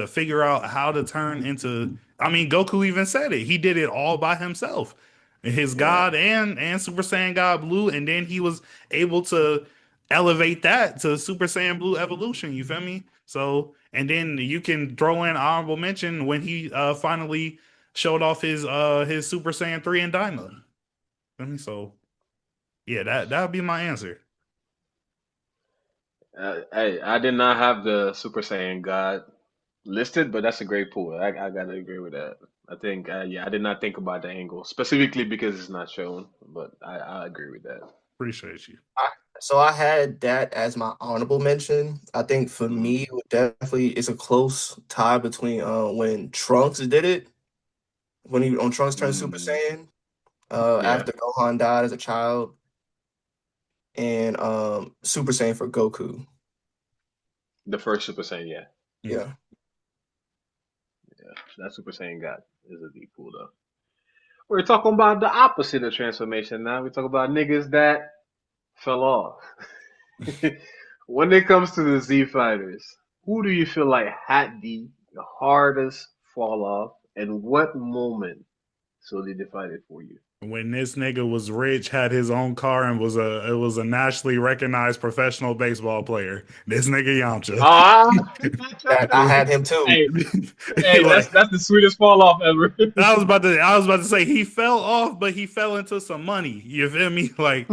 D: figure out how to turn into. I mean, Goku even said it. He did it all by himself, his
C: Yeah.
D: God and Super Saiyan God Blue, and then he was able to elevate that to Super Saiyan Blue Evolution. You feel me? So, and then you can throw in honorable mention when he finally showed off his Super Saiyan 3 and Dyna. Feel me? So yeah, that would be my answer.
C: Hey, I did not have the Super Saiyan God listed, but that's a great pool. I gotta agree with that. I think, yeah, I did not think about the angle specifically because it's not shown, but I agree with that.
D: Appreciate you.
E: So I had that as my honorable mention. I think for
C: Mm,
E: me, it would definitely it's a close tie between when Trunks did it, when Trunks turned Super
C: mm,
E: Saiyan,
C: yeah,
E: after Gohan died as a child, and Super Saiyan for Goku.
C: the first Super Saiyan, yeah,
D: Mm.
E: Yeah.
C: yeah, that Super Saiyan God is a deep pool though. We're talking about the opposite of transformation now. We talk about niggas that fell off. When it comes to the Z fighters, who do you feel like had the hardest fall off, and what moment solidified it for you?
D: When this nigga was rich, had his own car, and was a nationally recognized professional baseball player. This nigga Yamcha.
C: Ah,
E: That I had him too.
C: hey, hey,
D: Like
C: that's the sweetest fall off ever.
D: I was about to say he fell off, but he fell into some money. You feel me? Like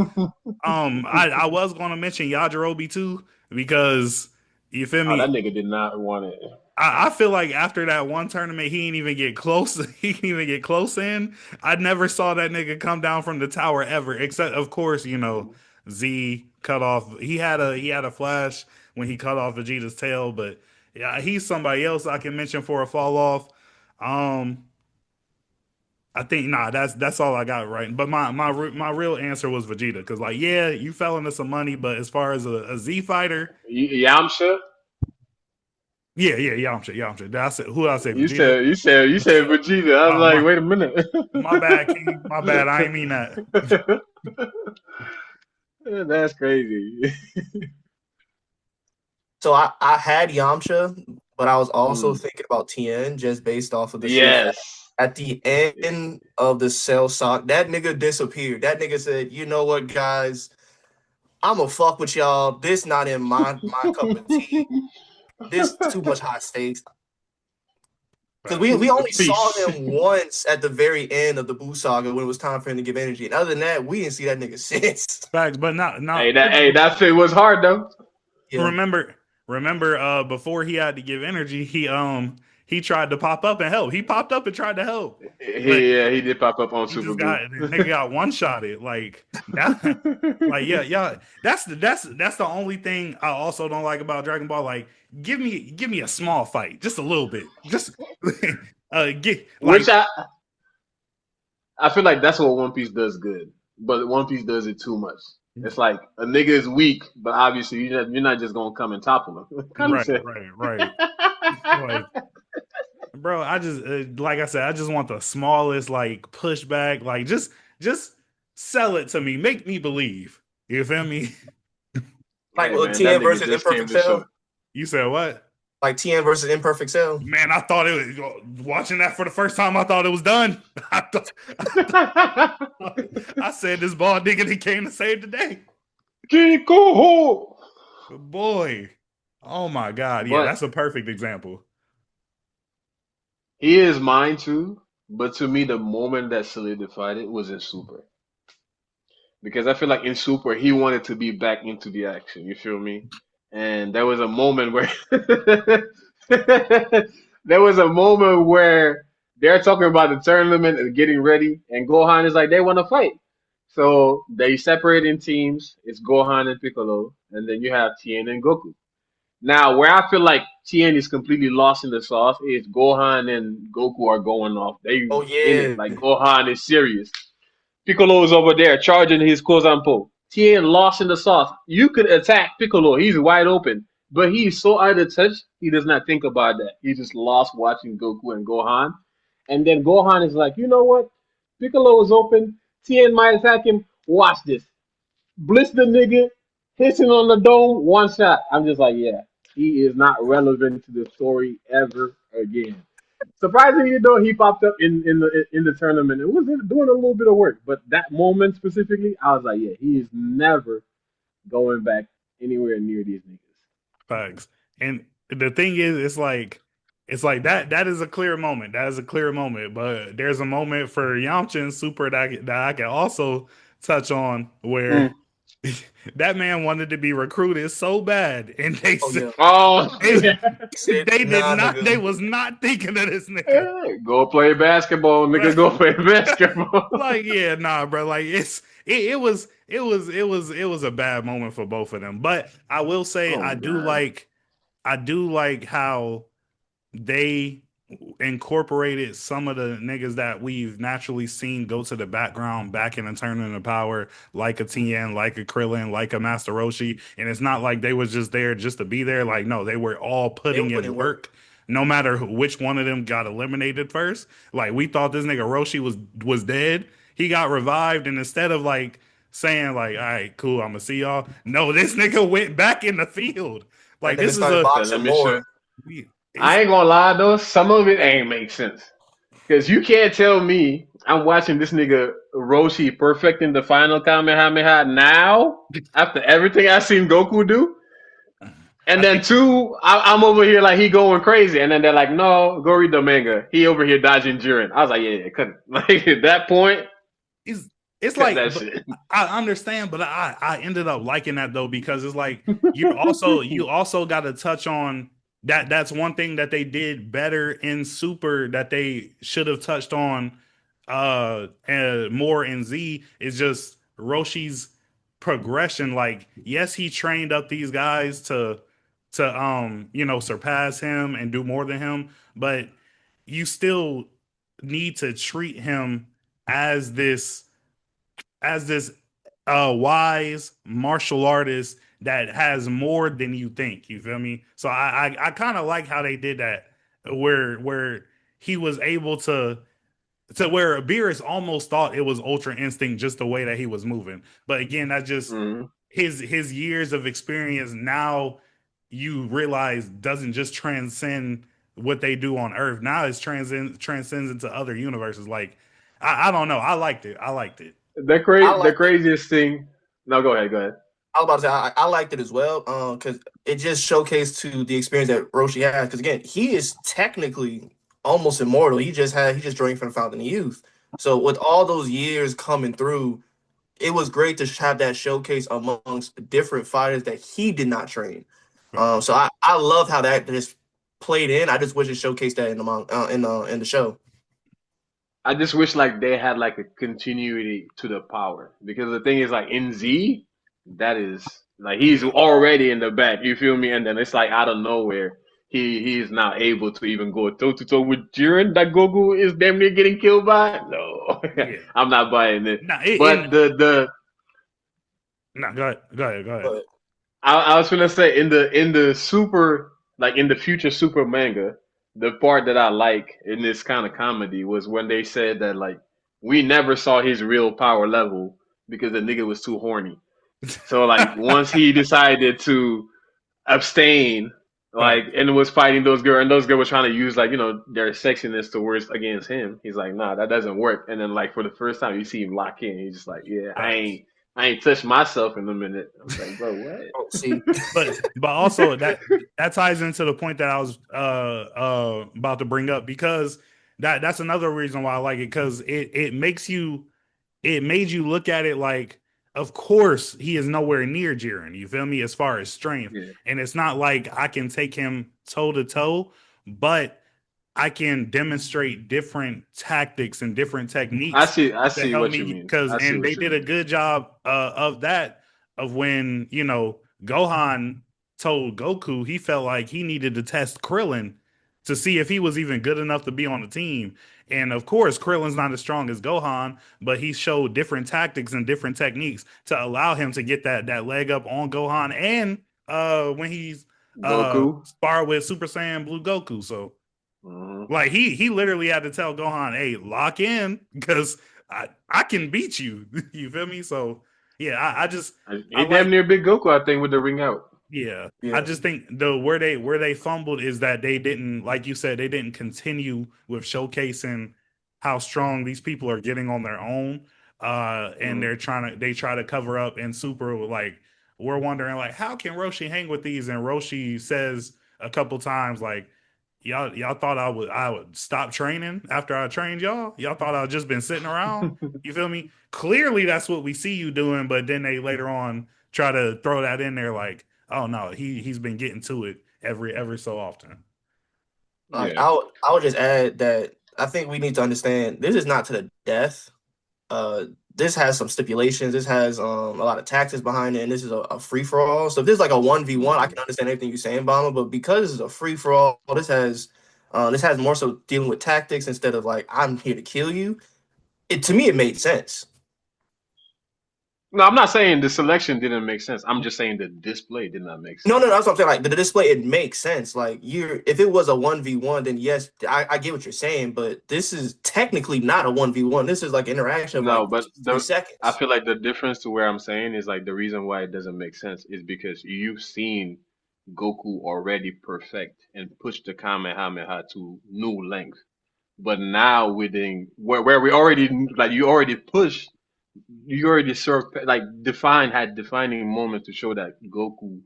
C: Oh,
D: I was gonna mention Yajirobe too because you feel
C: that
D: me.
C: nigga did not want it.
D: I feel like after that one tournament, he didn't even get close. He didn't even get close in. I never saw that nigga come down from the tower ever, except of course, Z cut off. He had a flash when he cut off Vegeta's tail, but yeah, he's somebody else I can mention for a fall off. Um, I think nah, that's all I got right. But my real answer was Vegeta because like yeah, you fell into some money, but as far as a Z fighter,
C: Yamcha,
D: yeah, Yamcha. That's it. Who did I say?
C: you
D: Vegeta.
C: said you said you said Vegeta. I was
D: Oh
C: like, wait a minute.
D: my bad, King. My bad. I ain't mean that.
C: That's crazy.
E: So I had Yamcha, but I was also
C: Mm.
E: thinking about Tien just based off of the sheer fact.
C: Yes.
E: At the end of the cell sock, that nigga disappeared. That nigga said, "You know what, guys? I'ma fuck with y'all. This not in my cup of tea. This too much hot stakes." Because
D: Facts.
E: we only saw
C: Peace.
E: him once at the very end of the Buu saga when it was time for him to give energy. And other than that, we didn't see that nigga since.
D: Facts. But not
C: That fit was hard though.
E: Yeah.
D: remember before he had to give energy, he tried to pop up and help. He popped up and tried to help. But
C: He did pop up on
D: he
C: Super
D: just
C: Boo.
D: got the nigga got one shotted. Like that like yeah. That's the only thing I also don't like about Dragon Ball. Like give me a small fight. Just a little bit. Just get
C: Which
D: like
C: I feel like that's what One Piece does good, but One Piece does it too much. It's like a nigga is weak, but obviously you're not just gonna come and topple him. Kind of shit.
D: right. Like bro, I just like I said, I just want the smallest like pushback. Like just sell it to me, make me believe. You feel me?
E: Like
C: Hey man, that
E: Tien
C: nigga
E: versus
C: just came
E: Imperfect
C: to show.
E: Cell.
D: You said what?
E: Like Tien versus Imperfect Cell.
D: Man, I thought it was watching that for the first time. I thought it was done. I said this ball nigga that came to save the day.
C: Kiko.
D: Boy, oh my god, yeah,
C: But
D: that's a perfect example.
C: he is mine too. But to me, the moment that solidified it was in Super. Because I feel like in Super he wanted to be back into the action. You feel me? And there was a moment where there was a moment where they're talking about the tournament and getting ready, and Gohan is like, they want to fight. So they separate in teams. It's Gohan and Piccolo, and then you have Tien and Goku. Now, where I feel like Tien is completely lost in the sauce is Gohan and Goku are going off. They
E: Oh
C: in it.
E: yeah,
C: Like Gohan is serious. Piccolo is over there charging his Kozanpo. Tien lost in the sauce. You could attack Piccolo. He's wide open. But he's so out of touch, he does not think about that. He just lost watching Goku and Gohan. And then Gohan is like, you know what? Piccolo is open. Tien might attack him. Watch this. Blitz the nigga, hits him on the dome, one shot. I'm just like, yeah, he is not relevant to the story ever again. Surprisingly, though, he popped up in the tournament and was doing a little bit of work. But that moment specifically, I was like, yeah, he is never going back anywhere near these niggas.
D: Facts. And the thing is, it's like that is a clear moment. That is a clear moment. But there's a moment for Yamcha and Super that I can also touch on where
C: Mm.
D: that man wanted to be recruited so bad, and they
E: oh
D: said
E: yeah.
C: Oh,
D: they,
C: yeah.
E: He said,
D: they did
E: nah,
D: not. They
E: nigga.
D: was not thinking of this nigga.
C: Hey, go play basketball, nigga. Go play basketball.
D: Like, yeah, nah, bro. Like, it was a bad moment for both of them. But I will say,
C: Oh
D: I do
C: God.
D: like how they incorporated some of the niggas that we've naturally seen go to the background back in the tournament of power, like a Tien, like a Krillin, like a Master Roshi. And it's not like they was just there just to be there. Like, no, they were all
E: They were
D: putting
E: putting
D: in
E: in work.
D: work. No matter which one of them got eliminated first. Like, we thought this nigga Roshi was dead. He got revived, and instead of like saying like, all right, cool, I'm gonna see y'all. No, this nigga went back in the field.
E: And
D: Like,
E: then they
D: this is
E: started
D: a
C: So let
E: boxing
C: me show.
E: more.
C: I
D: it's
C: ain't gonna lie though, some of it ain't make sense. Cause you can't tell me I'm watching this nigga Roshi perfecting the final Kamehameha now after everything I seen Goku do. And
D: I
C: then
D: think
C: two, I'm over here like he going crazy, and then they're like, "No, go read the manga." He over here dodging Jiren. I was like, "Yeah, cut." Like at that point,
D: it's it's
C: cut
D: like,
C: that
D: but
C: shit.
D: I understand, but I ended up liking that though, because it's like you also got to touch on that. That's one thing that they did better in Super that they should have touched on and more in Z is just Roshi's progression. Like, yes, he trained up these guys to surpass him and do more than him, but you still need to treat him as this wise martial artist that has more than you think. You feel me? So I kind of like how they did that, where he was able to where Beerus almost thought it was Ultra Instinct just the way that he was moving. But again, that's just
C: Mhm.
D: his years of experience. Now you realize doesn't just transcend what they do on Earth. Now it's transcends into other universes. Like, I don't know. I liked it. I liked it.
E: I
C: The
E: liked it.
C: craziest thing. No, go ahead. Go ahead.
E: I was about to say I liked it as well. Because it just showcased to the experience that Roshi has. Because again, he is technically almost immortal. He just drank from the fountain of youth. So with all those years coming through, it was great to have that showcase amongst different fighters that he did not train. So I love how that just played in. I just wish it showcased that in the in the show.
C: I just wish like they had like a continuity to the power because the thing is like in Z, that is like he's already in the back. You feel me? And then it's like out of nowhere, he is now able to even go toe to toe with Jiren that Goku is damn near getting killed by. No,
D: Yeah.
C: I'm not buying it.
D: Nah,
C: But the
D: nah, go ahead. Go ahead. Go ahead.
E: But
C: I was gonna say in the super like in the future super manga, the part that I like in this kind of comedy was when they said that like we never saw his real power level because the nigga was too horny. So like once he decided to abstain, like
D: Facts.
C: and was fighting those girls, and those girls were trying to use like their sexiness towards against him. He's like, nah, that doesn't work. And then like for the first time, you see him lock in. He's just like, yeah,
D: Facts.
C: I ain't touched myself in a minute. I was like, bro, what?
E: oh, see,
D: But also that ties into the point that I was about to bring up, because that's another reason why I like it, because it made you look at it like, of course he is nowhere near Jiren. You feel me? As far as strength,
C: Yeah.
D: and it's not like I can take him toe to toe, but I can demonstrate different tactics and different
C: I
D: techniques
C: see. I
D: to
C: see
D: help
C: what you
D: me
C: mean.
D: because
C: I see
D: and they
C: what you
D: did a
C: mean.
D: good job of that of when Gohan told Goku he felt like he needed to test Krillin to see if he was even good enough to be on the team. And of course, Krillin's not as strong as Gohan, but he showed different tactics and different techniques to allow him to get that leg up on Gohan and when he's
C: Goku.
D: sparred with Super Saiyan Blue Goku. So like he literally had to tell Gohan, "Hey, lock in because I can beat you." You feel me? So yeah, I
C: He damn
D: like
C: near big Goku, I think, with the ring out.
D: yeah. I
E: Yeah.
D: just think the where they fumbled is that they didn't, like you said, they didn't continue with showcasing how strong these people are getting on their own. And they try to cover up in Super like we're wondering like how can Roshi hang with these? And Roshi says a couple times like y'all thought I would stop training after I trained y'all? Y'all thought I'd just been sitting around? You feel me? Clearly that's what we see you doing, but then they later on try to throw that in there like, oh no, he's been getting to it every so often.
E: Like
C: Yeah.
E: I would just add that I think we need to understand this is not to the death. This has some stipulations. This has a lot of taxes behind it, and this is a free for all. So if this is like a 1v1, I can understand everything you're saying, Bama. But because it's a free for all, this has more so dealing with tactics instead of like I'm here to kill you. To me, it made sense.
C: No, I'm not saying the selection didn't make sense. I'm just saying the display did not make sense.
E: No, that's what I'm saying. Like the display, it makes sense. Like if it was a 1v1, then yes, I get what you're saying. But this is technically not a 1v1. This is like interaction of like
C: No, but
E: 3
C: I
E: seconds.
C: feel like the difference to where I'm saying is like the reason why it doesn't make sense is because you've seen Goku already perfect and push the Kamehameha to new length. But now within where we already like you already like had defining moment to show that Goku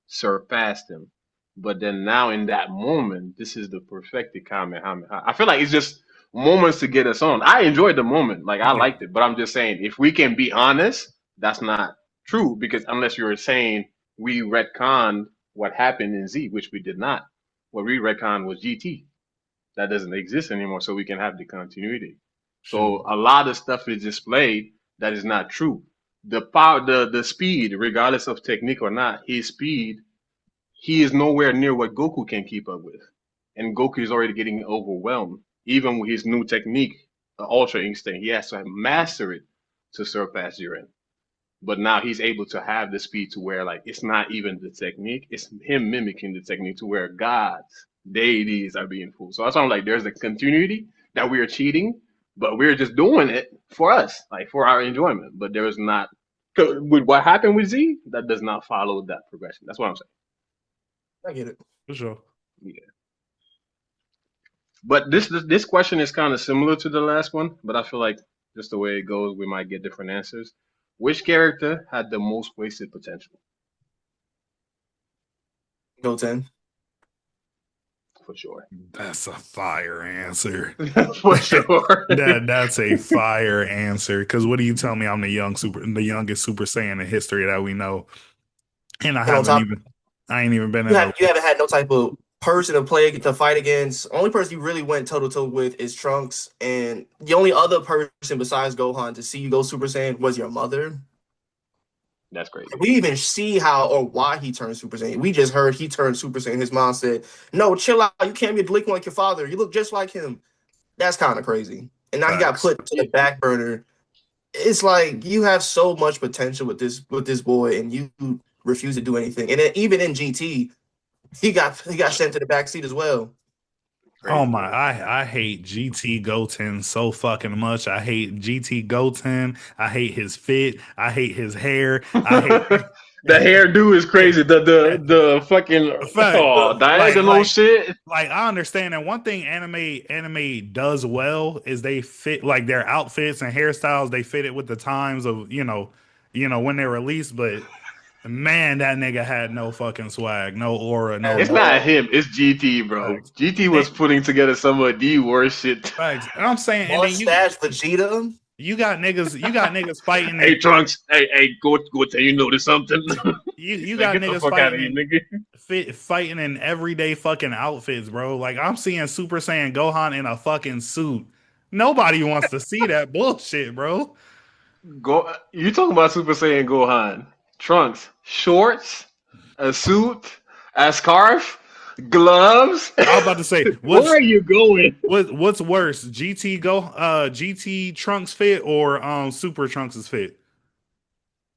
C: surpassed him. But then now in that moment, this is the perfected Kamehameha. I feel like it's just moments to get us on. I enjoyed the moment, like I
D: Yeah.
C: liked it, but I'm just saying if we can be honest, that's not true because unless you're saying we retconned what happened in Z, which we did not. What we retconned was GT. That doesn't exist anymore, so we can have the continuity.
D: Shoot.
C: So a lot of stuff is displayed that is not true. The power, the speed, regardless of technique or not, his speed, he is nowhere near what Goku can keep up with, and Goku is already getting overwhelmed. Even with his new technique, the Ultra Instinct, he has to master it to surpass Jiren. But now he's able to have the speed to where like it's not even the technique, it's him mimicking the technique to where gods, deities are being fooled. So that's why I'm like, there's a continuity that we are cheating, but we're just doing it for us, like for our enjoyment. But there is not with what happened with Z, that does not follow that progression. That's what I'm saying.
E: I get it.
D: For sure.
C: Yeah. But this question is kind of similar to the last one, but I feel like just the way it goes, we might get different answers. Which character had the most wasted potential?
E: Go 10.
C: For sure.
D: That's a fire answer.
C: For sure.
D: That's a fire answer. Because what do you tell me? I'm the youngest Super Saiyan in history that we know, and
E: And on top,
D: I ain't even been
E: you
D: in a.
E: haven't had no type of person to fight against. Only person you really went toe to toe with is Trunks, and the only other person besides Gohan to see you go Super Saiyan was your mother.
C: That's crazy.
E: We even see how or why he turned Super Saiyan. We just heard he turned Super Saiyan. His mom said, "No, chill out. You can't be a delinquent like your father. You look just like him." That's kind of crazy. And now he got
D: Facts.
E: put to the back burner. It's like you have so much potential with this boy, and you refuse to do anything. And then even in GT, he got sent to the back seat as well.
C: Crazy,
D: Oh my,
C: man.
D: I hate GT Goten so fucking much. I hate GT Goten. I hate his fit. I hate his hair. I hate
C: The hairdo is crazy. The fucking
D: fact.
C: diagonal shit.
D: Like I understand that one thing anime does well is they fit like their outfits and hairstyles, they fit it with the times of, when they're released, but man, that nigga had no fucking swag, no aura, no
C: It's
D: nothing.
C: not him. It's GT, bro. GT was putting together some of the worst shit.
D: Facts. And I'm saying, and then
E: Mustache Vegeta.
D: You got niggas fighting
C: Hey
D: in
C: Trunks, hey, go tell you notice something.
D: you
C: Man,
D: got
C: get the
D: niggas
C: fuck out of
D: fighting
C: here,
D: in
C: nigga.
D: fighting in everyday fucking outfits, bro. Like I'm seeing Super Saiyan Gohan in a fucking suit. Nobody wants to see that bullshit, bro.
C: Go. You talking about Super Saiyan Gohan? Trunks, shorts, a suit, a scarf, gloves.
D: I was about to say,
C: Where are you going?
D: what's worse, GT Trunks fit or Super Trunks' fit?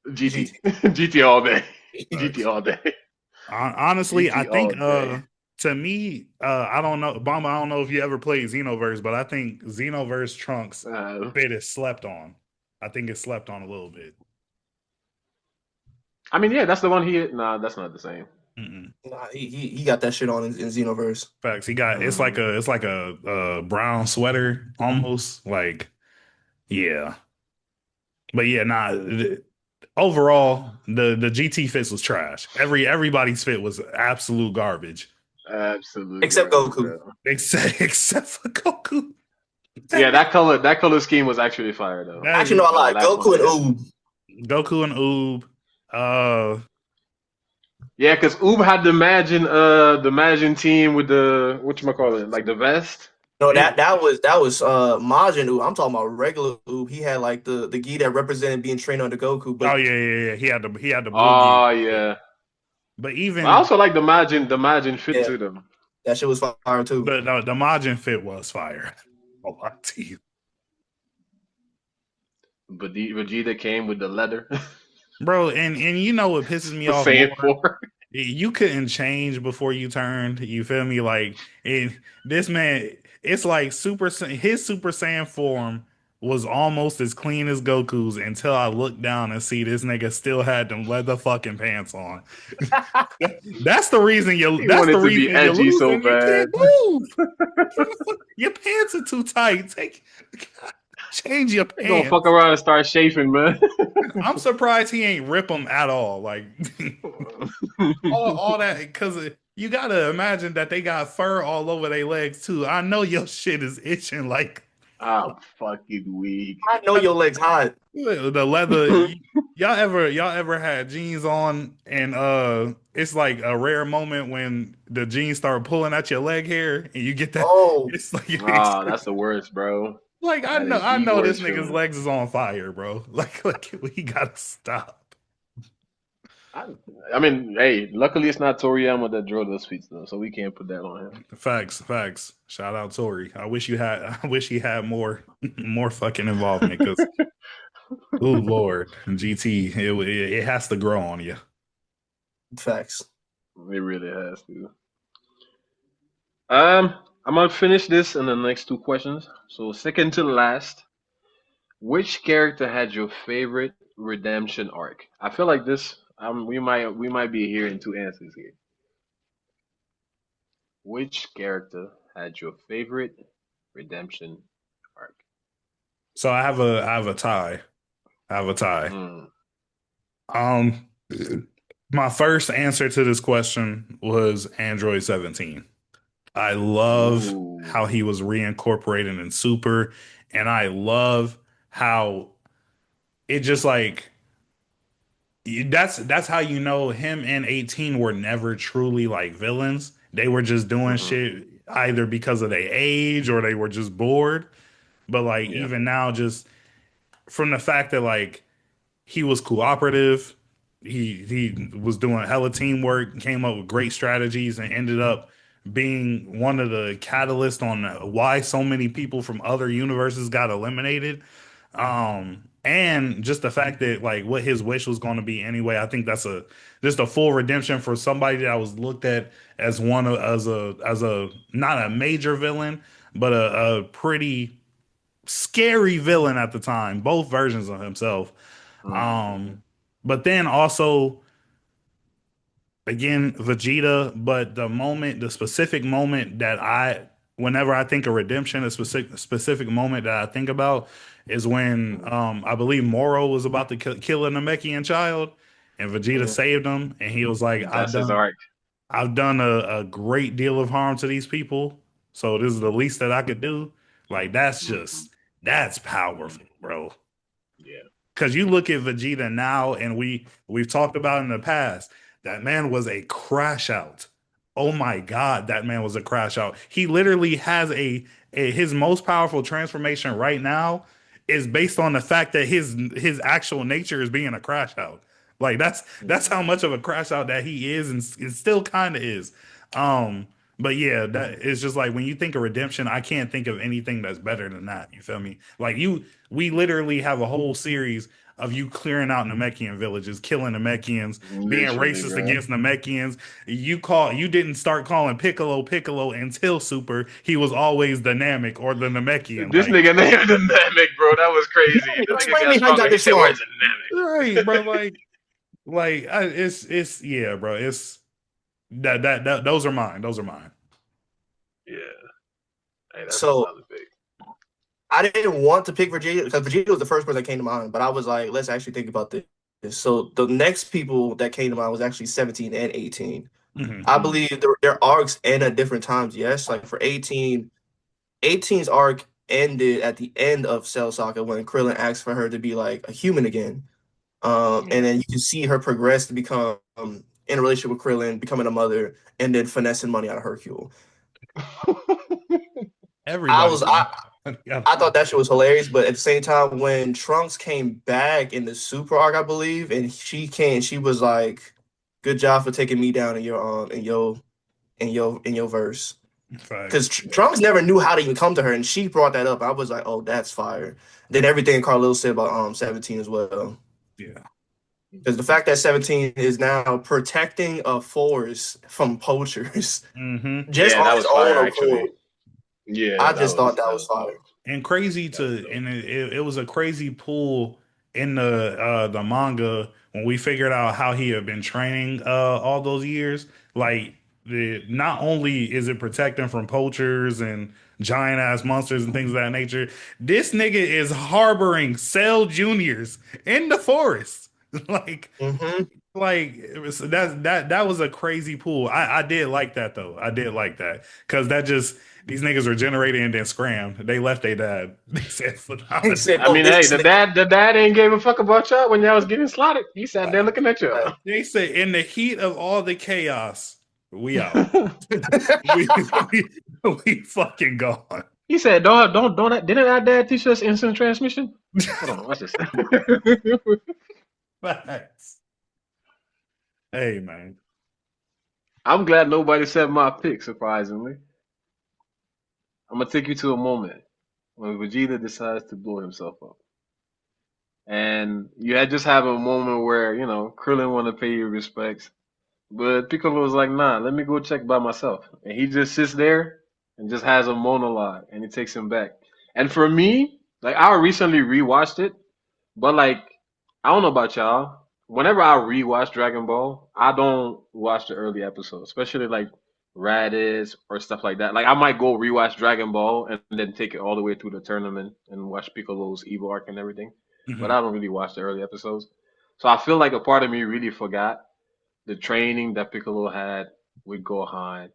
C: GT,
E: GT.
C: GT all day, GT
D: Facts.
C: all day,
D: Honestly, I
C: GT all
D: think
C: day.
D: to me, I don't know, Bomba, I don't know if you ever played Xenoverse, but I think Xenoverse Trunks
C: Uh,
D: fit is slept on. I think it's slept on a little bit.
C: I mean, yeah, that's the one he. Nah, that's not the same.
D: Mm-mm.
E: Nah, he got that shit on in Xenoverse.
D: Facts. He got
C: Hmm.
D: it's like a brown sweater almost like yeah. But yeah, nah. Overall, the GT fits was trash. Everybody's fit was absolute garbage,
C: Absolute
E: Except
C: garbage,
E: Goku.
C: bro.
D: except for Goku.
C: Yeah,
D: That nigga,
C: that color scheme was actually fire though.
D: that
E: Actually, no, I
C: The
E: lied.
C: last one
E: Goku
C: they
E: and
C: had.
E: Oob.
D: Goku and Oob.
C: Yeah, because Oob had the Imagine team with the whatchamacallit, like the vest.
E: No,
D: Yeah.
E: that was Majin Oob. I'm talking about regular Oob. He had like the gi that represented being trained under Goku,
D: Oh
E: but
D: yeah. He had the blue gear.
C: Oh yeah.
D: But
C: But I
D: even
C: also like the Imagine fit
E: yeah,
C: to them.
E: that shit was fire too.
D: the Majin fit was fire. A lot to you.
C: But the Vegeta came with the leather.
D: Bro, and you know what pisses me
C: For
D: off
C: saying
D: more?
C: four.
D: You couldn't change before you turned. You feel me? Like this man, it's like his Super Saiyan form was almost as clean as Goku's until I looked down and see this nigga still had them leather fucking pants on. That's the reason you.
C: He
D: That's the
C: wanted to be
D: reason you're
C: edgy so
D: losing. You can't
C: bad.
D: move. Your pants are too tight. Change your
C: He gonna fuck
D: pants.
C: around and start chafing, man.
D: I'm surprised he ain't rip them at all. Like all that because you gotta imagine that they got fur all over their legs too. I know your shit is itching like
C: I'm fucking weak.
E: I know your legs hot.
D: the leather. Y'all ever had jeans on and it's like a rare moment when the jeans start pulling at your leg hair and you get that
E: Oh,
D: it's like
C: Ah, that's the worst, bro.
D: like
C: That is
D: I
C: the
D: know this
C: worst
D: nigga's
C: feeling.
D: legs is on fire, bro. Like we gotta stop.
C: I, I mean, hey, luckily it's not Toriyama that drew those feats though, so we can't put that on him.
D: Facts. Shout out Tori. I wish you had. I wish he had more, more fucking involvement. Because, oh Lord, GT, it has to grow on you.
E: facts.
C: It really has to. Um, I'm gonna finish this in the next two questions. So second to last, which character had your favorite redemption arc? I feel like this. We might be hearing two answers here. Which character had your favorite redemption arc?
D: So I have a tie. I have a tie.
C: Mm.
D: Um, my first answer to this question was Android 17. I love how
C: Ooh.
D: he was reincorporated in Super, and I love how it just like that's how you know him and 18 were never truly like villains. They were just doing
C: Hmm.
D: shit either because of their age or they were just bored. But like
C: Yeah.
D: even now, just from the fact that like he was cooperative, he was doing hella teamwork, came up with great strategies, and ended up being one of the catalysts on why so many people from other universes got eliminated. And just the fact that like what his wish was going to be anyway, I think that's a just a full redemption for somebody that was looked at as as a not a major villain, but a pretty scary villain at the time. Both versions of himself.
C: Hmm.
D: Um, but then also again Vegeta, but the specific moment that whenever I think of redemption, a specific moment that I think about is when I believe Moro was about to kill a Namekian child, and Vegeta
C: Yeah.
D: saved him, and he was like,
C: That's his arc.
D: I've done a great deal of harm to these people, so this is the least that I could do. Like
C: Hmm.
D: that's powerful. bro.
C: Yeah.
D: Because you look at Vegeta now, and we've talked about in the past, that man was a crash out. Oh my God, that man was a crash out. He literally has his most powerful transformation right now is based on the fact that his actual nature is being a crash out. Like that's how much of a crash out that he is, and it still kind of is. Um, but yeah, that it's just like when you think of redemption, I can't think of anything that's better than that. You feel me? Like we literally have a whole series of you clearing out Namekian villages, killing Namekians, being
C: Literally,
D: racist
C: bro.
D: against Namekians. You didn't start calling Piccolo until Super. He was always the Namek or the Namekian.
C: This
D: Like
C: nigga named the Namek, bro. That was crazy. The nigga
E: Explain
C: got
E: me how you
C: stronger.
E: got
C: He
E: this
C: said,
E: wrong.
C: "Where's the Namek?"
D: right, bro. It's yeah, bro. It's that those are mine. Those are mine.
C: Yeah. Hey, that's a
E: So
C: solid pick.
E: I didn't want to pick Vegeta because Vegeta was the first person that came to mind, but I was like, let's actually think about this. So the next people that came to mind was actually 17 and 18.
D: Mhm.
E: I believe their arcs end at different times. Yes, like for 18, 18's arc ended at the end of Cell Saga when Krillin asked for her to be like a human again. And then you can see her progress to become in a relationship with Krillin, becoming a mother, and then finessing money out of Hercule. I
D: Everybody.
E: was I thought that shit was hilarious, but at the same time, when Trunks came back in the Super arc, I believe, and she was like, "Good job for taking me down in your verse." Because
D: Facts.
E: Trunks never knew how to even come to her, and she brought that up. I was like, "Oh, that's fire." Then everything Carlos said about 17 as well,
D: Yeah.
E: because the fact that 17 is now protecting a forest from poachers
D: Mm-hmm.
E: just
C: Yeah,
E: on
C: that
E: his
C: was
E: own
C: fire,
E: accord,
C: actually. Yeah,
E: I just thought that was fire.
D: And crazy
C: that was
D: to
C: dope.
D: and it was a crazy pull in the manga when we figured out how he had been training all those years. Like not only is it protecting from poachers and giant ass monsters and things of that nature, this nigga is harboring Cell Juniors in the forest. like
E: Hmm.
D: like it was that was a crazy pool. I did like that though. I did like that because that just these niggas were generated and then scrammed. They left their dad. They said,
E: He said,
C: I
E: "Oh,
C: mean,
E: this
C: hey,
E: is
C: the dad ain't gave a fuck about y'all when y'all was getting slaughtered. He sat there looking at y'all.
D: they said in the heat of all the chaos, we out. We we, we fucking gone.
C: He said, don't. Didn't our dad teach us instant transmission? Hold on, watch this.
D: Facts. Hey man.
C: I'm glad nobody said my pick, surprisingly. I'm gonna take you to a moment when Vegeta decides to blow himself up. And you had just have a moment where, Krillin wanna pay you respects. But Piccolo was like, nah, let me go check by myself. And he just sits there and just has a monologue and it takes him back. And for me, like I recently rewatched it, but like I don't know about y'all. Whenever I rewatch Dragon Ball, I don't watch the early episodes, especially like Raditz or stuff like that. Like I might go rewatch Dragon Ball and then take it all the way through the tournament and watch Piccolo's Evo arc and everything. But
D: Mhm.
C: I don't really watch the early episodes. So I feel like a part of me really forgot the training that Piccolo had with Gohan,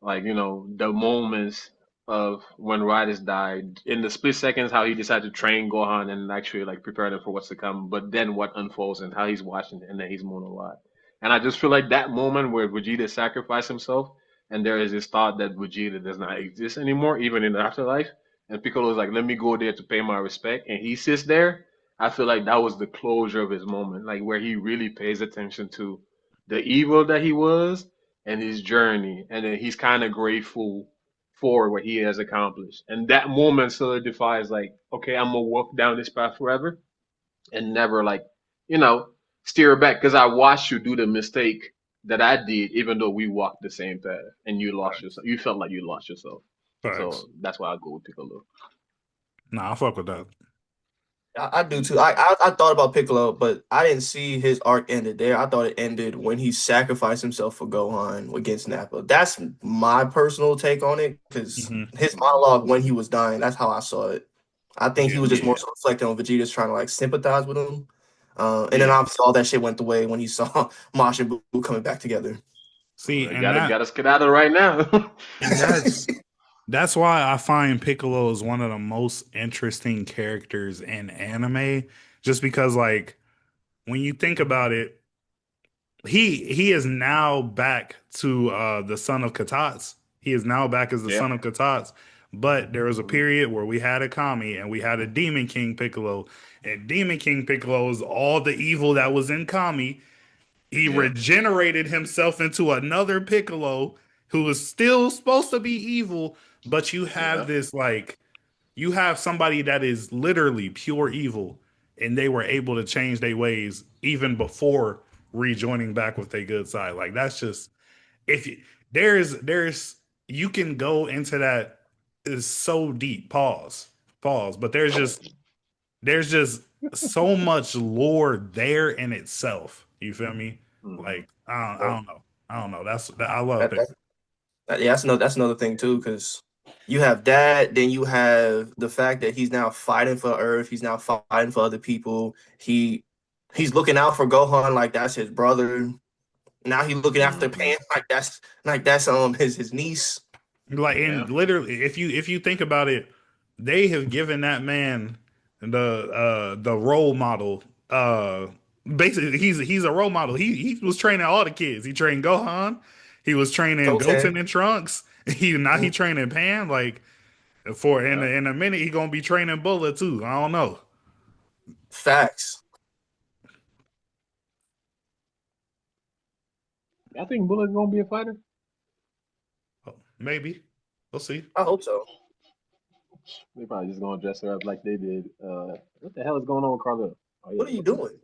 C: like the moments of when Raditz died in the split seconds, how he decided to train Gohan and actually like prepare them for what's to come, but then what unfolds and how he's watching it and then he's monologue. And I just feel like that moment where Vegeta sacrificed himself and there is this thought that Vegeta does not exist anymore, even in the afterlife. And Piccolo is like, let me go there to pay my respect. And he sits there. I feel like that was the closure of his moment, like where he really pays attention to the evil that he was and his journey, and then he's kind of grateful for what he has accomplished. And that moment solidifies, like, okay, I'm gonna walk down this path forever and never like, you know, steer back because I watched you do the mistake that I did, even though we walked the same path and you lost
D: Facts.
C: yourself. You felt like you lost yourself.
D: Facts.
C: So that's why I go with Piccolo.
D: Nah, I fuck with that.
E: I do too. I thought about Piccolo, but I didn't see his arc ended there. I thought it ended when he sacrificed himself for Gohan against Nappa. That's my personal take on it because
D: Hmm.
E: his monologue when he was dying, that's how I saw it. I think he
D: Yeah.
E: was just more
C: Yeah,
E: so reflecting on Vegeta's trying to like sympathize with him. And then
C: yeah.
E: obviously all that shit went away when he saw Majin Buu coming back together.
D: See,
C: I gotta skedaddle right now.
D: and that's That's why I find Piccolo is one of the most interesting characters in anime, just because like when you think about it, he is now back to the son of Katats. He is now back as the
C: Yeah.
D: son of Katats. But there was a period where we had a Kami and we had a Demon King Piccolo, and Demon King Piccolo is all the evil that was in Kami. He
C: Yeah.
D: regenerated himself into another Piccolo who is still supposed to be evil, but you have
C: Yeah.
D: this like you have somebody that is literally pure evil, and they were able to change their ways even before rejoining back with their good side. Like that's just if you, there's you can go into that is so deep. Pause. But there's just so much lore there in itself. You feel me?
C: Mhm.
D: Like I
E: So
D: don't know. I don't know. I love
E: that,
D: Pick.
E: that, yeah, that's another thing too, because you have that, then you have the fact that he's now fighting for Earth, he's now fighting for other people. He's looking out for Gohan like that's his brother. Now he's looking after
C: Mhm.
E: Pan like that's his niece.
D: Like
C: Yeah.
D: and literally, if you think about it, they have given that man the role model. Basically, he's a role model. He was training all the kids. He trained Gohan. He was training
E: Goten.
D: Goten and Trunks. He training Pan. Like for
C: Yeah.
D: in a minute, he gonna be training Bullet too. I don't know.
E: Facts.
C: I think Bullet's gonna be a fighter.
D: Maybe we'll see.
E: I hope so.
C: They probably just gonna dress her up like they did. What the hell is going on with Carlo? Oh yeah,
E: What are you
C: look,
E: doing?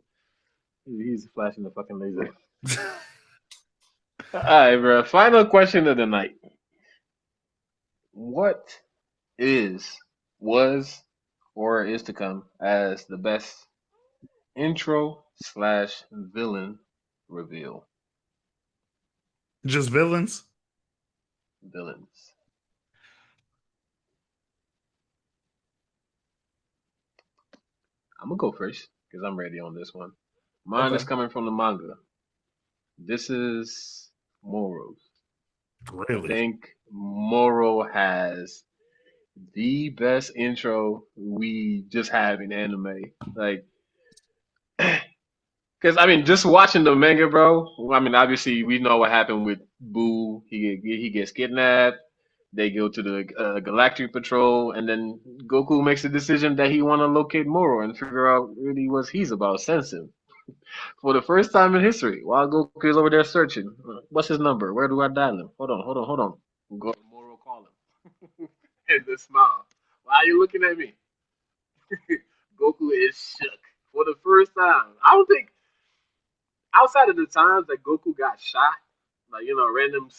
C: he's flashing the fucking laser. All right, bro. Final question of the night. What is, was, or is to come as the best intro slash villain reveal?
D: Just villains.
C: Villains. I'm gonna go first because I'm ready on this one. Mine is
E: Okay.
C: coming from the manga. This is Moro's. I
D: Really?
C: think Moro has the best intro we just have in anime. Like, because I mean, just watching the manga, bro. I mean, obviously we know what happened with Boo. He gets kidnapped. They go to the Galactic Patrol, and then Goku makes the decision that he want to locate Moro and figure out really what he's about, sense him for the first time in history. While Goku is over there searching, what's his number? Where do I dial him? Hold on. Go to Moro, call him. And the smile. Why are you looking at me? Goku is shook for the first time. I don't think outside of the times that Goku got shot, like random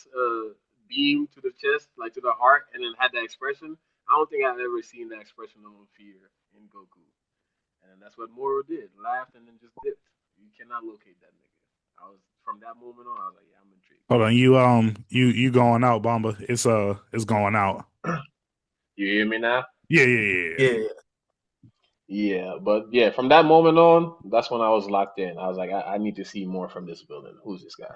C: beam to the chest, like to the heart, and then had that expression. I don't think I've ever seen that expression of fear in Goku, and that's what Moro did. Laughed and then just dipped. You cannot locate that nigga. I was from that moment on. I was like, yeah, I'm intrigued.
D: Hold on, you going out, Bomba? It's going out.
C: You hear me now?
D: Yeah.
E: Yeah.
C: Yeah, but yeah, from that moment on, that's when I was locked in. I was like, I need to see more from this villain. Who's this guy?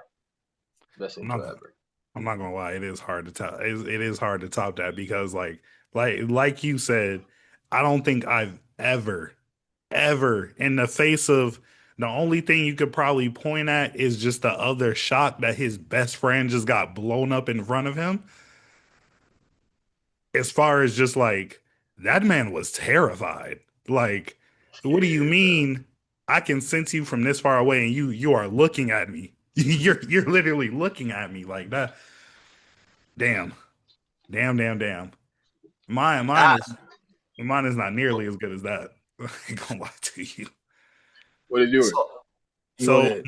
C: Best
D: I'm
C: intro
D: not
C: ever.
D: I'm not gonna lie, it is hard to top. It is hard to top that because like you said, I don't think I've ever in the face of the only thing you could probably point at is just the other shot that his best friend just got blown up in front of him. As far as just like that man was terrified. Like, what do you
C: Yeah, bro.
D: mean? I can sense you from this far away, and you are looking at me. You're literally looking at me like that. Damn, damn. Mine mine
C: Ah,
D: is mine is not nearly as good as that. I ain't gonna lie to you.
C: what is yours?
E: So you go
D: So
E: ahead.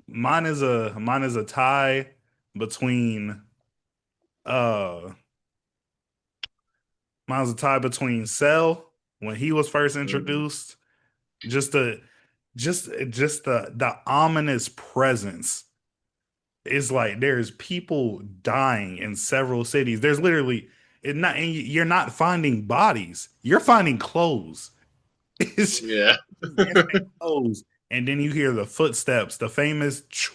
D: mine is a tie between uh mine's a tie between Cell when he was first
C: Mm,
D: introduced. Just the ominous presence is like there's people dying in several cities. There's literally it not and you're not finding bodies. You're finding clothes. It's
C: yeah.
D: just anime clothes. And then you hear the footsteps, the famous choo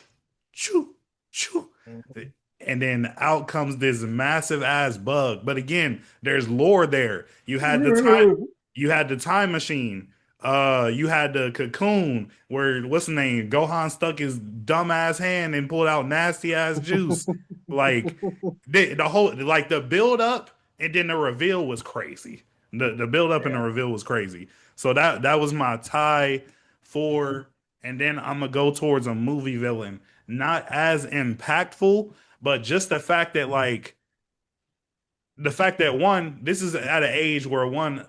D: choo choo.
E: Mhm.
D: and then out comes this massive ass bug. But again, there's lore there. You had the time machine. You had the cocoon where what's the name? Gohan stuck his dumb ass hand and pulled out nasty ass juice. Like the whole like the build up and then the reveal was crazy. The build up and the
C: Yeah.
D: reveal was crazy. So that was my tie for, and then I'm gonna go towards a movie villain, not as impactful, but just the fact that one, this is at an age where one,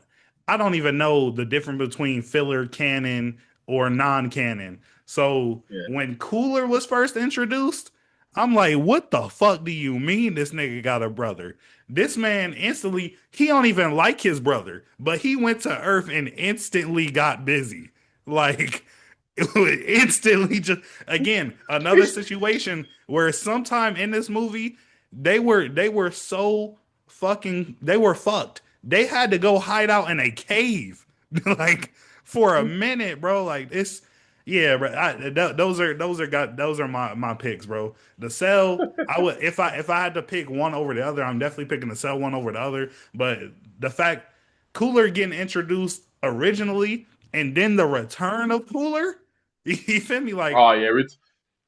D: I don't even know the difference between filler canon or non-canon. So
C: Yeah.
D: when Cooler was first introduced, I'm like, what the fuck do you mean this nigga got a brother? This man instantly, he don't even like his brother, but he went to Earth and instantly got busy. Like, it would instantly just again another situation where sometime in this movie they were so fucking they were fucked. They had to go hide out in a cave like for a minute, bro. Like it's yeah, bro. Those are my picks, bro. The Cell, I would if I had to pick one over the other, I'm definitely picking the Cell one over the other. But the fact Cooler getting introduced originally and then the return of Cooler, you feel me? Like
C: Oh yeah,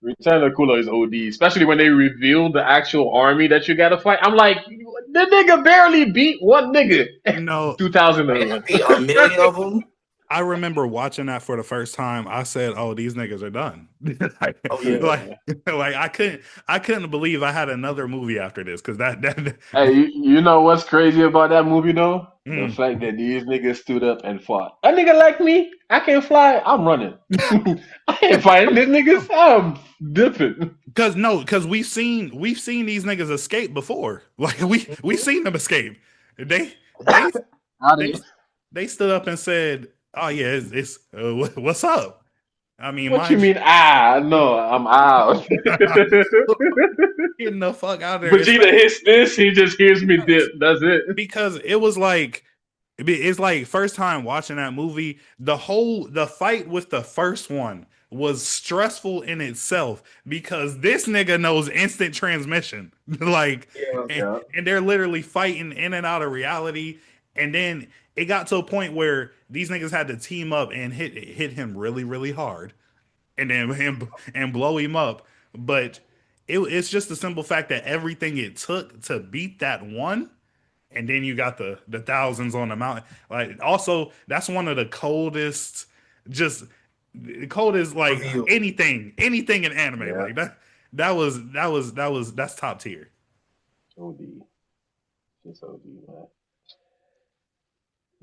C: Return of Cooler is OD, especially when they revealed the actual army that you gotta fight. I'm like, the nigga barely beat one nigga.
D: no,
C: 2001.
E: Beat a million of them.
D: I remember watching that for the first time. I said, "Oh, these niggas are done." like,
E: Oh yeah.
D: like,
C: Yeah.
D: like I couldn't believe I had another movie after this because that
C: Hey, you know what's crazy about that movie though? The
D: mm.
C: fact that these niggas stood up and fought. A nigga like me, I can't fly. I'm running. I ain't fighting these niggas. I'm dipping.
D: Cause no, because we've seen these niggas escape before. Like we seen them escape. They they
C: How
D: they
C: they-
D: they stood up and said, "Oh yeah, it's what's up?" I mean,
C: What you
D: mind
C: mean? Ah, no, I'm out.
D: getting the fuck out of there.
C: Vegeta hits this, he just hears me dip. That's it.
D: Because it was like it's like first time watching that movie, the fight with the first one was stressful in itself because this nigga knows instant transmission. like
E: Yeah.
D: and,
C: Yeah.
D: and they're literally fighting in and out of reality. And then it got to a point where these niggas had to team up and hit him really, really hard and then him and blow him up. But it's just the simple fact that everything it took to beat that one, and then you got the thousands on the mountain. Like also, that's one of the coldest, just the coldest like
E: Reveal.
D: anything in anime.
C: Yeah.
D: Like that's top tier.
C: OD. Just OD, man.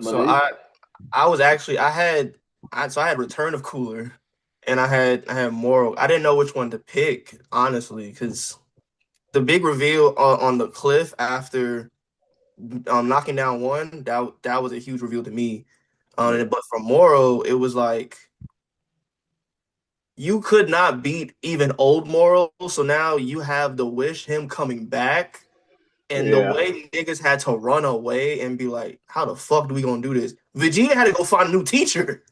E: So
C: Malik?
E: I was actually I had Return of Cooler, and I had Moral. I didn't know which one to pick honestly because the big reveal on the cliff after knocking down one that was a huge reveal to me.
C: Yeah.
E: But for Moral, it was like you could not beat even old Moral, so now you have the wish him coming back. And the
C: Yeah.
E: way niggas had to run away and be like, how the fuck do we gonna do this? Vegeta had to go find a new teacher.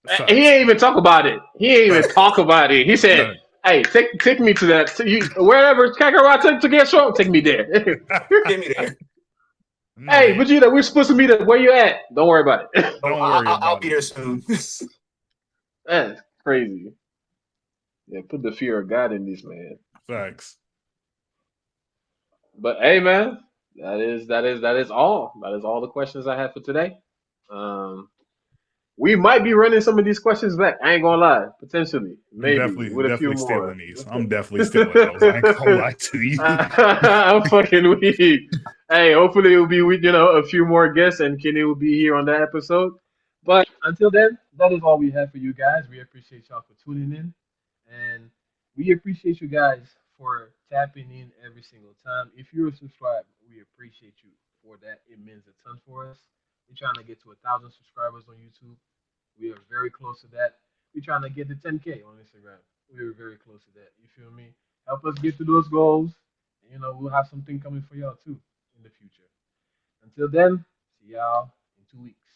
C: He
D: Facts.
C: ain't even talk about it. He ain't even
D: Facts.
C: talk about it. He said,
D: Facts.
C: "Hey, take me to that wherever Kakarot to get strong. Take me there."
E: Get me there.
D: No,
C: Hey, Vegeta, we're supposed to meet up. Where you at? Don't worry about it.
E: Oh,
D: don't worry
E: I'll
D: about
E: be
D: it.
E: there soon.
C: That's crazy. Yeah, put the fear of God in this man.
D: Facts.
C: But hey, man, that is all. That is all the questions I have for today. Um, we might be running some of these questions back. I ain't gonna lie, potentially,
D: I'm
C: maybe
D: definitely
C: with a few
D: definitely stealing
C: more.
D: these. I'm definitely stealing those. I ain't gonna lie to you.
C: I'm fucking weak. Hey, hopefully it'll be with a few more guests, and Kenny will be here on that episode. But until then, that is all we have for you guys. We appreciate y'all for tuning in, and we appreciate you guys for tapping in every single time. If you're subscribed, we appreciate you for that. It means a ton for us. We're trying to get to 1,000 subscribers on YouTube. We are very close to that. We're trying to get to 10K on Instagram. We are very close to that. You feel me? Help us get to those goals. And, we'll have something coming for y'all too in the future. Until then, see y'all in 2 weeks.